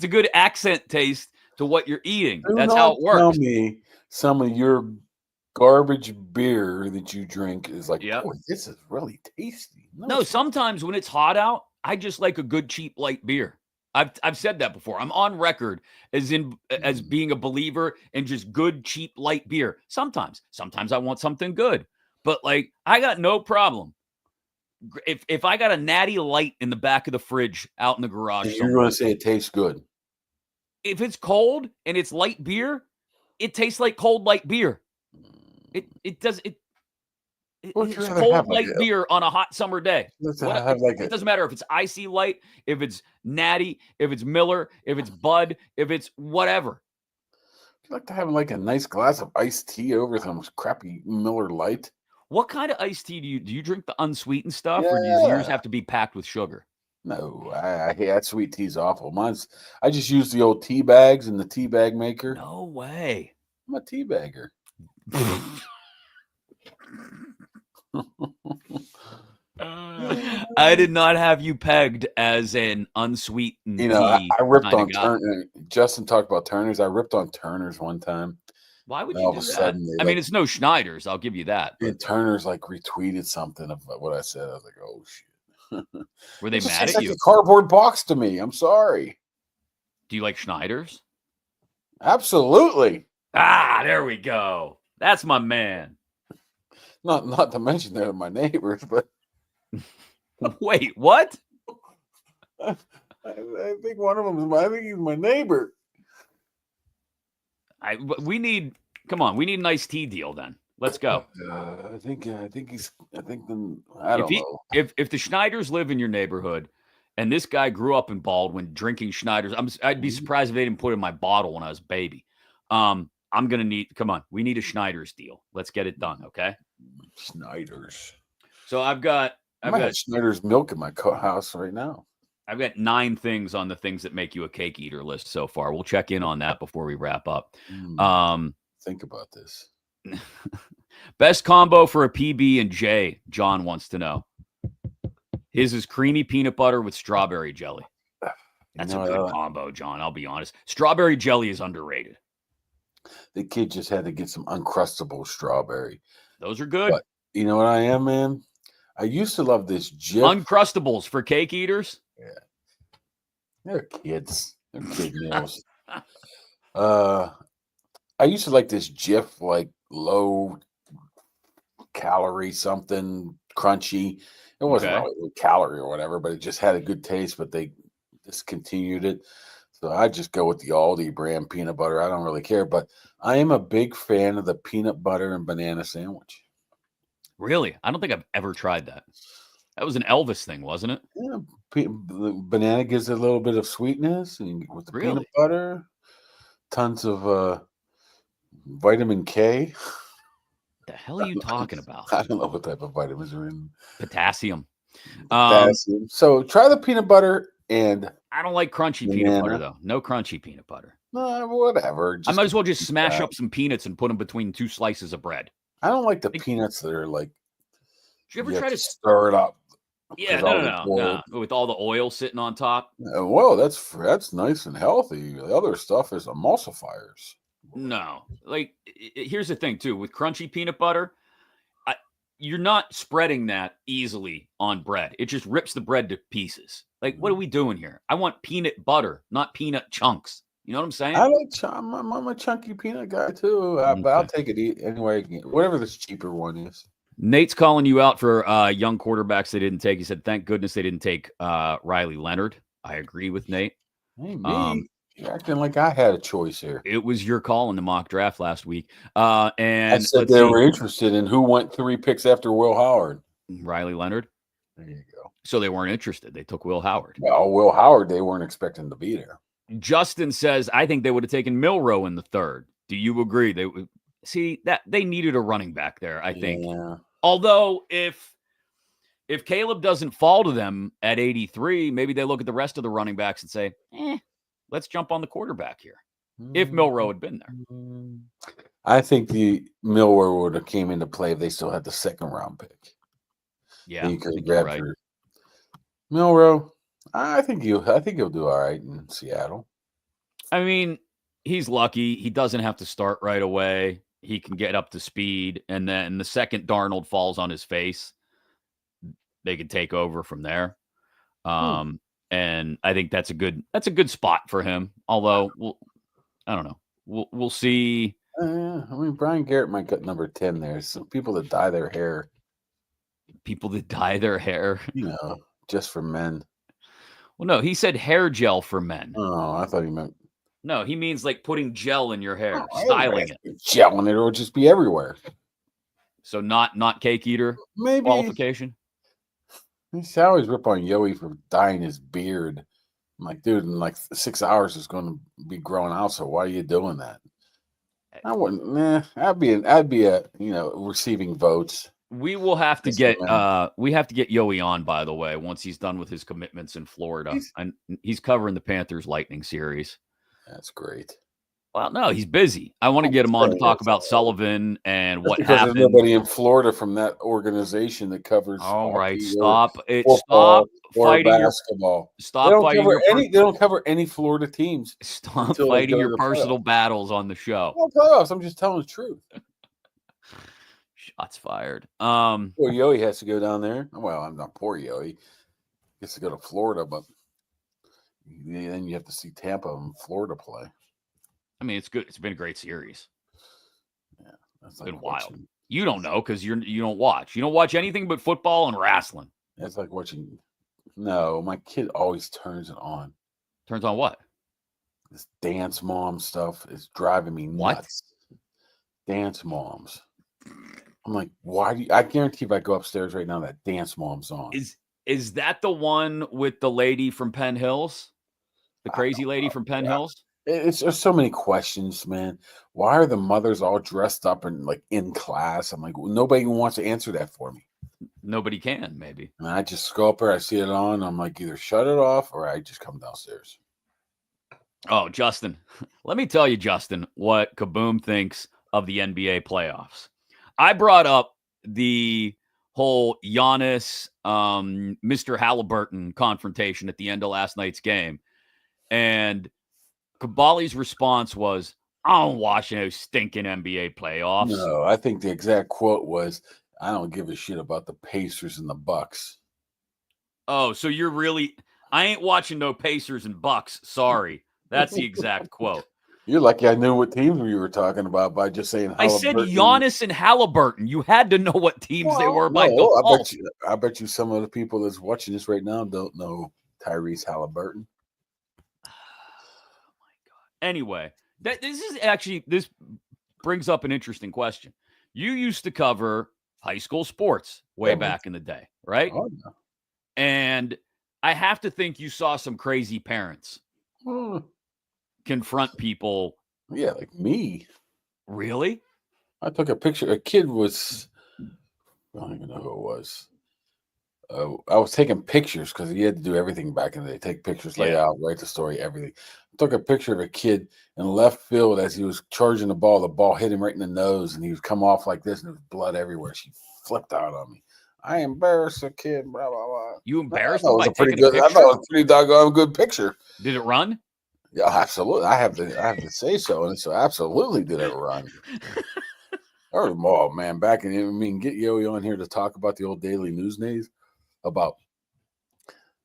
a good accent taste to what you're eating. That's how it works. Tell me some of your garbage beer that you drink is like, boy, this is really tasty. No, sometimes when it's hot out, I just like a good cheap light beer. I've said that before. I'm on record as being a believer in just good cheap light beer. Sometimes I want something good, but like I got no problem. If I got a Natty Light in the back of the fridge out in the garage, you're going to say it tastes good. If it's cold and it's light beer, it tastes like cold light beer. It's cold light beer on a hot summer day. It doesn't matter if it's icy light, if it's Natty, if it's Miller, if it's Bud, if it's whatever. You like to have like a nice glass of iced tea over some crappy Miller Light. What kind of iced tea do you drink? The unsweetened stuff, or does yours have to be packed with sugar? No, I hate that sweet tea's awful. I just use the old tea bags in the tea bag maker. No way. I'm a tea bagger. I did not have you pegged as an unsweetened tea. I ripped on Turner. Justin talked about Turners. I ripped on Turners one time. Why would you do that? I mean, it's no Schneider's. I'll give you that. And Turner's like retweeted something of what I said. I was like, oh, shit. Were they mad at you? It's a cardboard box to me. I'm sorry. Do you like Schneider's? Absolutely. There we go. That's my man. Not to mention they're my neighbors, but wait, what? I think one of them I think he's my neighbor. We need a nice tea deal then. Let's go. I think he's. I don't know. If the Schneiders live in your neighborhood, and this guy grew up in Baldwin drinking Schneiders, I'd be surprised if they didn't put it in my bottle when I was a baby. I'm gonna need. Come on, we need a Schneiders deal. Let's get it done, okay? Schneiders. So I've got Schneider's milk in my house right now. I've got 9 things on the things that make you a cake eater list so far. We'll check in on that before we wrap up. Think about this. Best combo for a PB and J, John wants to know. His is creamy peanut butter with strawberry jelly. That's a good combo, John. I'll be honest. Strawberry jelly is underrated. The kid just had to get some Uncrustable strawberry. Those are good. But you know what I am, man? I used to love this Jif. Uncrustables for cake eaters? Yeah. They're kids. They're kid meals. I used to like this Jif, like low calorie something, crunchy. It wasn't really calorie or whatever, but it just had a good taste, but they discontinued it. So I just go with the Aldi brand peanut butter. I don't really care, but I am a big fan of the peanut butter and banana sandwich. Really? I don't think I've ever tried that. That was an Elvis thing, wasn't it? Yeah, the banana gives it a little bit of sweetness, and with the peanut butter, tons of vitamin K. The hell are you talking about? I don't know what type of vitamins are in. Potassium. So try the peanut butter, and I don't like crunchy peanut butter though. No crunchy peanut butter. Whatever. I might as well just smash up some peanuts and put them between 2 slices of bread. I don't like the peanuts that are like. Did you ever try to stir it up? Yeah, no. With all the oil sitting on top. Well, that's nice and healthy. The other stuff is emulsifiers. No, like here's the thing too with crunchy peanut butter, you're not spreading that easily on bread. It just rips the bread to pieces. Like, what are we doing here? I want peanut butter, not peanut chunks. You know what I'm saying? I'm a chunky peanut guy too, but I'll take it anyway. Whatever this cheaper one is. Nate's calling you out for young quarterbacks they didn't take. He said, "Thank goodness they didn't take Riley Leonard." I agree with Nate. Hey, me. You're acting like I had a choice here. It was your call in the mock draft last week. And I said they were interested in who went 3 picks after Will Howard. Riley Leonard. There you go. So they weren't interested. They took Will Howard. Well, Will Howard, they weren't expecting to be there. Justin says, I think they would have taken Milroe in the 3rd. Do you agree? They would see that they needed a running back there, I think. Yeah. Although if Caleb doesn't fall to them at 83, maybe they look at the rest of the running backs and say, let's jump on the quarterback here. If Milroe had been there. I think the Milroe would have came into play if they still had the 2nd round pick. Yeah. You could have grabbed your Milroe. I think he'll do all right in Seattle. I mean, he's lucky. He doesn't have to start right away. He can get up to speed. And then the second Darnold falls on his face, they could take over from there. And I think that's a good spot for him. Although, I don't know. We'll see. I mean, Brian Garrett might get number 10 there. Some people that dye their hair. People that dye their hair? Just for men. Well, no, he said hair gel for men. Oh, I thought he meant. No, he means like putting gel in your hair, styling it. Gel in it, or just be everywhere. So not cake eater maybe qualification. He always rip on Yoey for dyeing his beard. I'm like, dude, in like 6 hours it's going to be growing out. So why are you doing that? I wouldn't. I'd be a receiving votes. We will have to get Yoey on, by the way, once he's done with his commitments in Florida. And he's covering the Panthers Lightning series. That's great. Well, no, he's busy. I want to get him on to talk about Sullivan and what happened. There's nobody in Florida from that organization that covers. All right, stop fighting basketball. Stop fighting. They don't cover any Florida teams. Stop fighting your personal battles on the show. No playoffs. I'm just telling the truth. Shots fired. Well, Yoey has to go down there. Well, I'm not poor Yoey. He gets to go to Florida, but then you have to see Tampa and Florida play. I mean, it's good. It's been a great series. Yeah, it's been wild. You don't know because you don't watch. You don't watch anything but football and wrestling. It's like watching No, my kid always turns it on. Turns on what? This dance mom stuff is driving me What? nuts. Dance moms. I'm like, why do you, I guarantee if I go upstairs right now, that dance mom's on. Is that the one with the lady from Penn Hills? The crazy lady from Penn Hills? It's there's so many questions, man. Why are the mothers all dressed up and like in class? I'm like, well, nobody even wants to answer that for me. Nobody can, maybe. And I just go up there, I see it on. I'm like, either shut it off or I just come downstairs. Oh, Justin. Let me tell you, Justin, what Kaboom thinks of the NBA playoffs. I brought up the whole Giannis, Mr. Halliburton confrontation at the end of last night's game. And Kaboly's response was, I don't watch those stinking NBA playoffs. No, I think the exact quote was, I don't give a shit about the Pacers and the Bucks. Oh, so you're really, I ain't watching no Pacers and Bucks. Sorry. That's the exact quote. You're lucky I knew what teams we were talking about by just saying I said Giannis and Halliburton. You had to know what teams they were by default. I bet you some of the people that's watching this right now don't know Tyrese Halliburton. Oh my God. Anyway, this brings up an interesting question. You used to cover high school sports way back in the day, right? Oh, no. And I have to think you saw some crazy parents confront people. Yeah, like me. Really? I took a picture. A kid was, I don't even know who it was. I was taking pictures because he had to do everything back in the day. Take pictures, lay out, write the story, everything. I took a picture of a kid in left field as he was charging the ball. The ball hit him right in the nose, and he was come off like this, and there was blood everywhere. She flipped out on me. I embarrassed a kid, blah, blah, blah. You embarrassed him by I taking a picture? I thought it was a pretty doggone good picture. Did it run? Yeah, absolutely. I have to say so, and so absolutely did it run. Oh man, back in get Yoey on here to talk about the old Daily News days about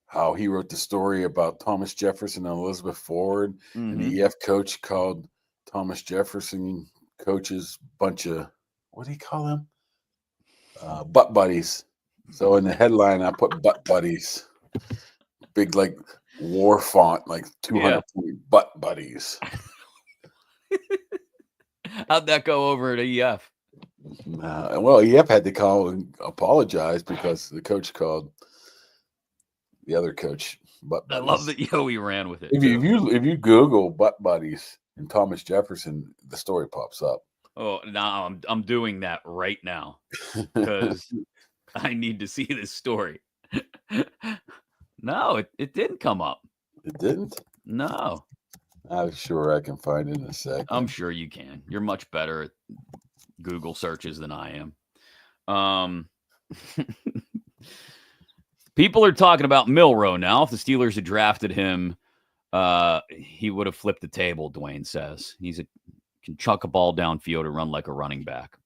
how he wrote the story about Thomas Jefferson and Elizabeth Ford, and the EF coach called Thomas Jefferson coaches bunch of, what do you call them? Butt buddies. So in the headline, I put butt buddies, big like war font, like 200 butt buddies. How'd that go over at EF? Well, EF had to call and apologize because the coach called the other coach butt buddies. I love that Yoey ran with it. If you Google butt buddies and Thomas Jefferson, the story pops up. Oh, no, I'm doing that right now because I need to see this story. No, it didn't come up. It didn't? No. I'm sure I can find it in a second. I'm sure you can. You're much better at Google searches than I am. People are talking about Milroe now. If the Steelers had drafted him, he would have flipped the table, Dwayne says. Can chuck a ball downfield and run like a running back,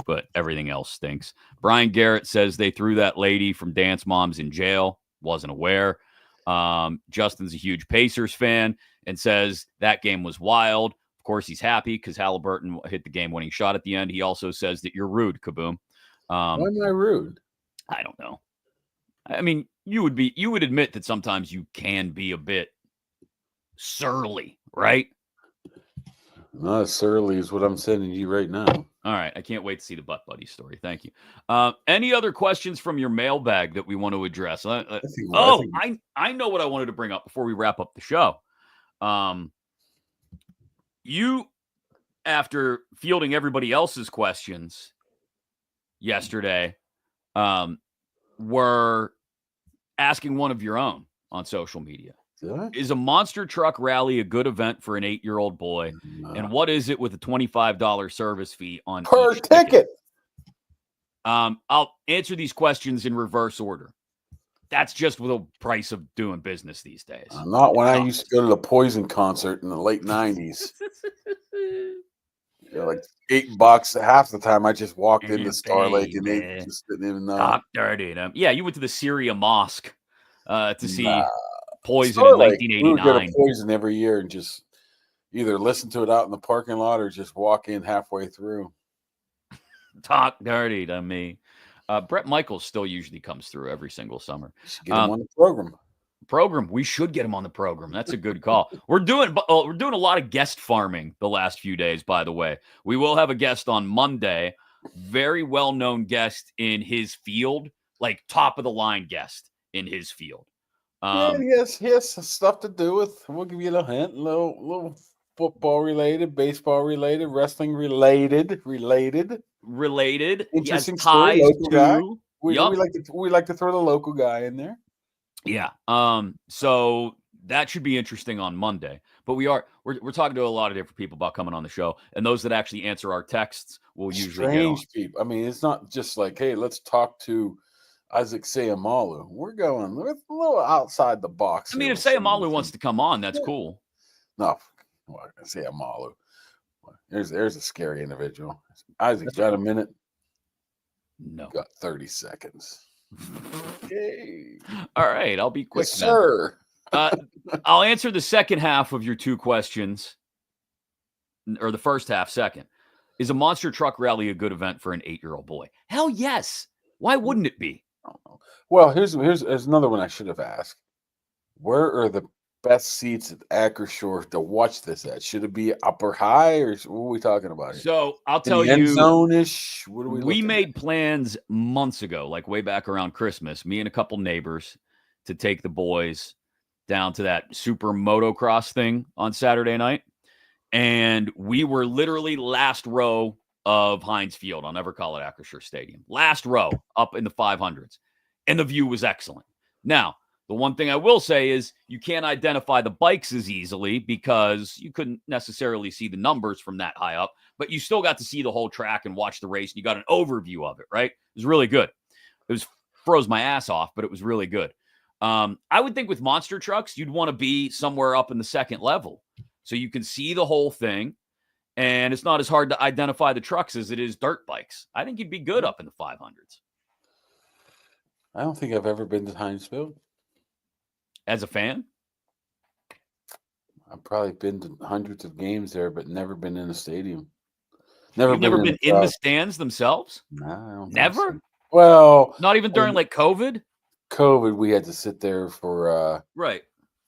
but everything else stinks. Brian Garrett says they threw that lady from Dance Moms in jail. Wasn't aware. Justin's a huge Pacers fan and says that game was wild. Of course, he's happy because Halliburton hit the game-winning shot at the end. He also says that you're rude, Kaboom. Why am I rude? I don't know. I mean, you would admit that sometimes you can be a bit surly, right? Not as surly as what I'm sending you right now. All right. I can't wait to see the butt buddy story. Thank you. Any other questions from your mailbag that we want to address? I know what I wanted to bring up before we wrap up the show. You, after fielding everybody else's questions yesterday, were asking one of your own on social media. Is a monster truck rally a good event for an 8-year-old boy? No. And what is it with a $25 service fee on per ticket? I'll answer these questions in reverse order. That's just the price of doing business these days. Not when I used to go to the Poison concert in the late 90s. Like $8 half the time. I just walked into Star Lake and they just didn't even know. Talk dirty. Yeah, you went to the Syria Mosque to see Poison in 1989. We would go to Poison every year and just either listen to it out in the parking lot or just walk in halfway through. Talk dirty to me. Brett Michaels still usually comes through every single summer. Get him on the program. We should get him on the program. That's a good call. We're doing a lot of guest farming the last few days, by the way. We will have a guest on Monday, very well-known guest in his field, like top of the line guest in his field. He has stuff to do with. We'll give you a little hint, little football related, baseball related, wrestling related. Interesting story, local guy. to. We like to throw the local guy in there. Yeah. So that should be interesting on Monday. But we're talking to a lot of different people about coming on the show, and those that actually answer our texts will usually get on. People. I mean, it's not just like, hey, let's talk to Isaac Sayamalu. We're going a little outside the box. I mean, if Sayamalu wants to come on, that's cool. No, Sayamalu. There's a scary individual. Isaac, got a minute? No. Got 30 seconds. Okay. All right, I'll be quick. Yes, sir. I'll answer the second half of your two questions, or the first half second. Is a monster truck rally a good event for an 8-year-old boy? Hell yes. Why wouldn't it be? Well, here's another one I should have asked. Where are the best seats at Acrisure to watch this at? Should it be upper high, or what are we talking about here? So I'll tell you, end zone-ish? What are we made plans months ago, like way back around Christmas, me and a couple neighbors, to take the boys down to that super motocross thing on Saturday night. And we were literally last row of Heinz Field. I'll never call it Acrisure Stadium. Last row up in the 500s. And the view was excellent. Now, the one thing I will say is you can't identify the bikes as easily because you couldn't necessarily see the numbers from that high up, but you still got to see the whole track and watch the race. And you got an overview of it, right? It was really good. Froze my ass off, but it was really good. I would think with monster trucks, you'd want to be somewhere up in the second level so you can see the whole thing. And it's not as hard to identify the trucks as it is dirt bikes. I think you'd be good up in the 500s. I don't think I've ever been to Heinz Field. As a fan? I've probably been to hundreds of games there, but never been in a stadium. You've never been in the stands themselves? No, I don't. Never? So. Well, not even during like COVID? COVID, we had to sit there for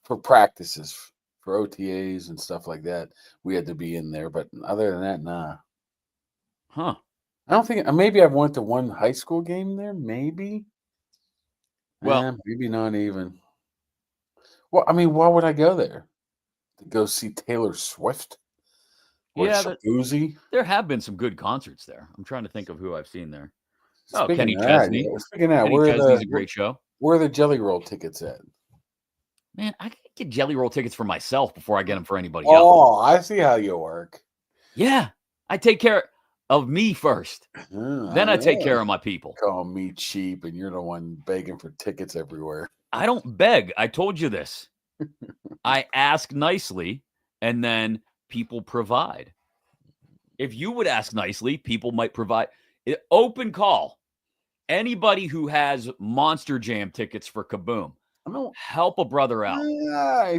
for practices, for OTAs and stuff like that. We had to be in there, but other than that, nah. Huh. I don't think. Maybe I've went to one high school game there. Maybe. Well, maybe not even. Well, I mean, why would I go there? To go see Taylor Swift? Or Shabuzi? There have been some good concerts there. I'm trying to think of who I've seen there. Kenny Chesney. Speaking of that, Kenny Chesney's a great show. Where are the Jelly Roll tickets at? Man, I can get Jelly Roll tickets for myself before I get them for anybody else. Oh, I see how you work. Yeah, I take care of me first. Then I take care of my people. Call me cheap, and you're the one begging for tickets everywhere. I don't beg. I told you this. I ask nicely, and then people provide. If you would ask nicely, people might provide. Open call. Anybody who has Monster Jam tickets for Kaboom, help a brother out.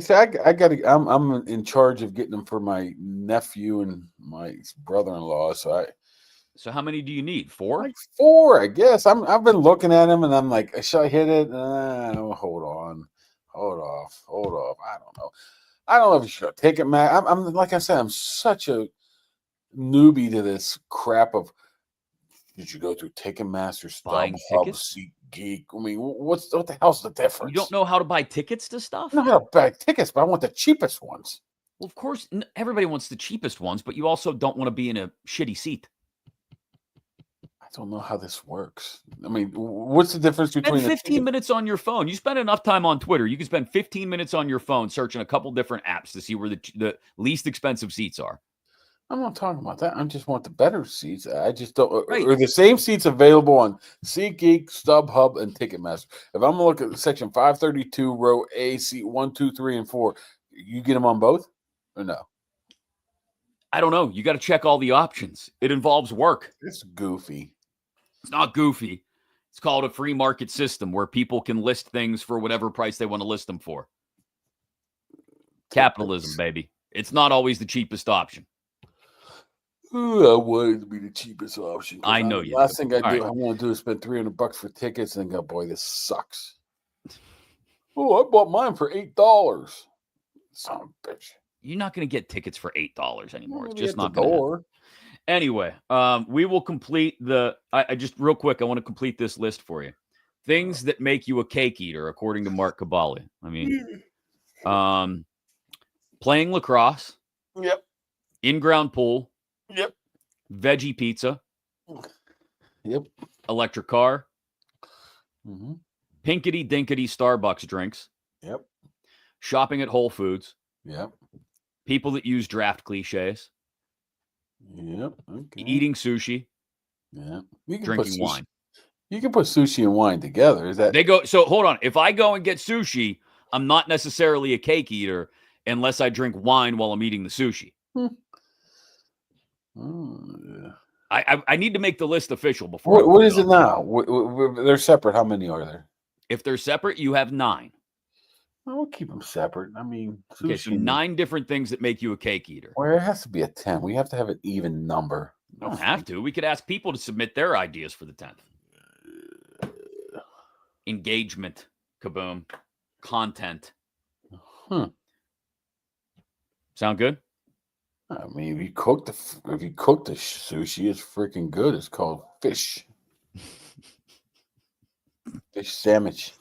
See, I got. I'm in charge of getting them for my nephew and my brother-in-law. So how many do you need? 4? Like 4, I guess. I've been looking at them, and I'm like, should I hit it? Hold on, hold off. I don't know if you should take it, man. I'm like I said, I'm such a newbie to this crap of. Did you go through Ticketmaster, StubHub, SeatGeek? I mean, what the hell's the difference? You don't know how to buy tickets to stuff? I know how to buy tickets, but I want the cheapest ones. Well, of course, everybody wants the cheapest ones, but you also don't want to be in a shitty seat. I don't know how this works. I mean, what's the difference between 15 minutes on your phone? You spend enough time on Twitter. You can spend 15 minutes on your phone searching a couple different apps to see where the least expensive seats are. I'm not talking about that. I just want the better seats. I just don't. Right. Are the same seats available on SeatGeek, StubHub, and Ticketmaster? If I'm going to look at section 532, row A, seat 1, 2, 3, and 4, you get them on both or no? I don't know. You got to check all the options. It involves work. It's goofy. It's not goofy. It's called a free market system where people can list things for whatever price they want to list them for. Capitalism, baby. It's not always the cheapest option. Ooh, I want it to be the cheapest option. I know you last do. thing I All right. want to do is spend $300 for tickets and go, boy, this sucks. Oh, I bought mine for $8. Son of a bitch. You're not going to get tickets for $8 anymore. It's just At the not going to happen. door. Anyway, we will complete I just real quick, I want to complete this list for you. Things that make you a cake eater, according to Mark Kaboly. I mean, playing lacrosse. Yep. In-ground pool. Yep. Veggie pizza. Yep. Electric car. Mm-hmm. Pinkety dinkety Starbucks drinks. Yep. Shopping at Whole Foods. Yep. People that use draft cliches. Yep. Okay. Eating sushi. Yeah. Drinking wine. You can put sushi and wine together. Is that they go? So hold on. If I go and get sushi, I'm not necessarily a cake eater unless I drink wine while I'm eating the sushi. Oh, yeah. I need to make the list official before. What is it now? They're separate. How many are there? If they're separate, you have 9. We'll keep them separate. I mean, okay, so 9 different things that make you a cake eater. Well, it has to be a 10. We have to have an even number. We don't have to. We could ask people to submit their ideas for the 10th. Engagement, kaboom, content. Sound good? I mean, if you cook the sushi, it's freaking good. It's called fish. Fish sandwich.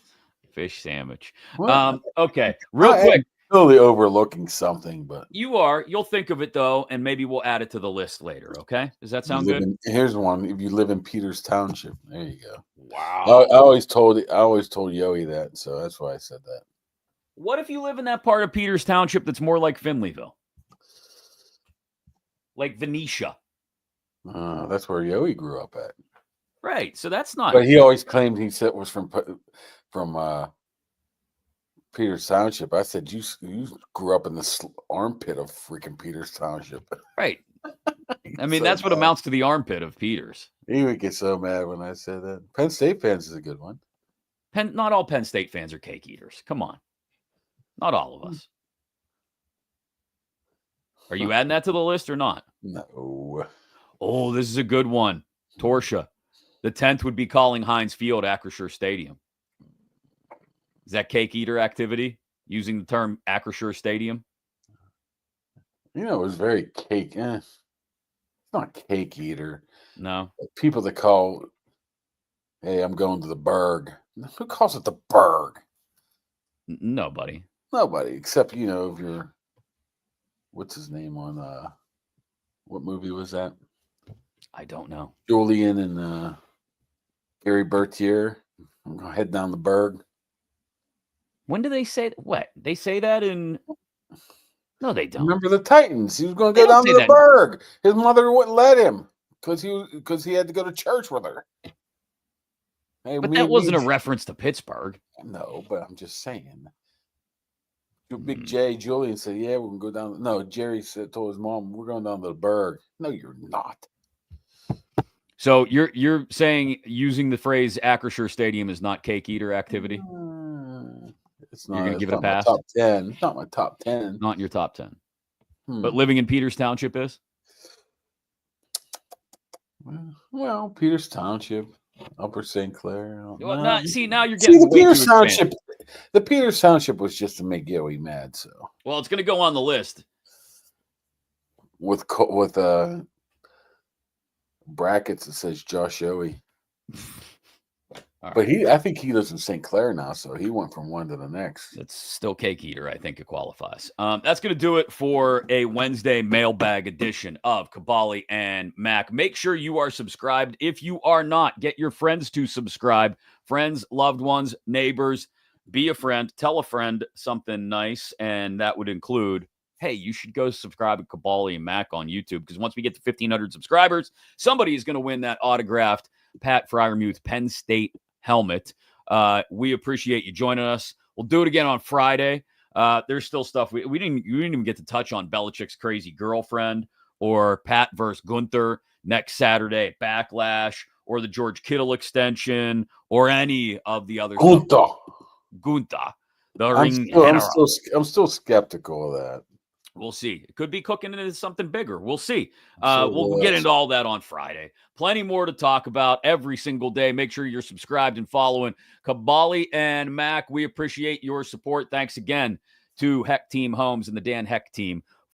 Fish sandwich. Well, okay, real quick. Totally overlooking something, but you are. You'll think of it though, and maybe we'll add it to the list later. Okay? Does that sound good? Here's one. If you live in Peters Township, there you go. Wow. I always told Yoey that, so that's why I said that. What if you live in that part of Peters Township that's more like Finleyville, like Venetia? That's where Yoey grew up at. Right. So that's not. But he always claimed he said was from Peters Township. I said you grew up in the armpit of freaking Peters Township. Right. I mean, that's what amounts to the armpit of Peters. He would get so mad when I said that. Penn State fans is a good one. Not all Penn State fans are cake eaters. Come on. Not all of us. Are you adding that to the list or not? No. Oh, this is a good one. Torsha. The 10th would be calling Heinz Field Acrisure Stadium. Is that cake eater activity? Using the term Acrisure Stadium? You know, it was very cake. It's not cake eater. No. People that call, hey, I'm going to the Berg. Who calls it the Berg? Nobody. Nobody, except, if you're, what's his name on, what movie was that? I don't know. Julian and Gary Bertier. I'm going to head down the Berg. When do they say what? They say that in... No, they don't. Remember the Titans? He was going to go down to the Berg. His mother wouldn't let him because he had to go to church with her. Hey, but that wasn't a reference to Pittsburgh. No, but I'm just saying. Big J, Julian said, yeah, we're going to go down. No, Jerry told his mom, we're going down to the Berg. No, you're not. So you're saying using the phrase Acrisure Stadium is not cake eater activity? It's not. You're going to give it a pass? Top 10. It's not my top 10. Not in your top 10. But living in Peters Township is? Well, Peters Township, Upper St. Clair. Well, now you're getting the Peters Township. The Peters Township was just to make Yoey mad. So, well, it's going to go on the list with brackets that says Josh Yoey. Right. But I think he lives in St. Clair now, so he went from one to the next. It's still cake eater. I think it qualifies. That's going to do it for a Wednesday mailbag edition of Kaboly and Mack. Make sure you are subscribed. If you are not, get your friends to subscribe. Friends, loved ones, neighbors. Be a friend. Tell a friend something nice, and that would include, hey, you should go subscribe to Kaboly and Mack on YouTube, because once we get to 1,500 subscribers, somebody is going to win that autographed Pat Fryermuth Penn State helmet. We appreciate you joining us. We'll do it again on Friday. There's still stuff we didn't even get to touch on. Belichick's crazy girlfriend, or Pat versus Gunther next Saturday at Backlash, or the George Kittle extension, or any of the other Gunther. The ring. I'm still skeptical of that. We'll see. It could be cooking into something bigger. We'll see. Sure We'll get into all that on Friday. Plenty more to talk about every single day. Make sure you're subscribed and following Kaboly+Mack. We appreciate your support. Thanks again to Heck Team Homes and the Dan Heck team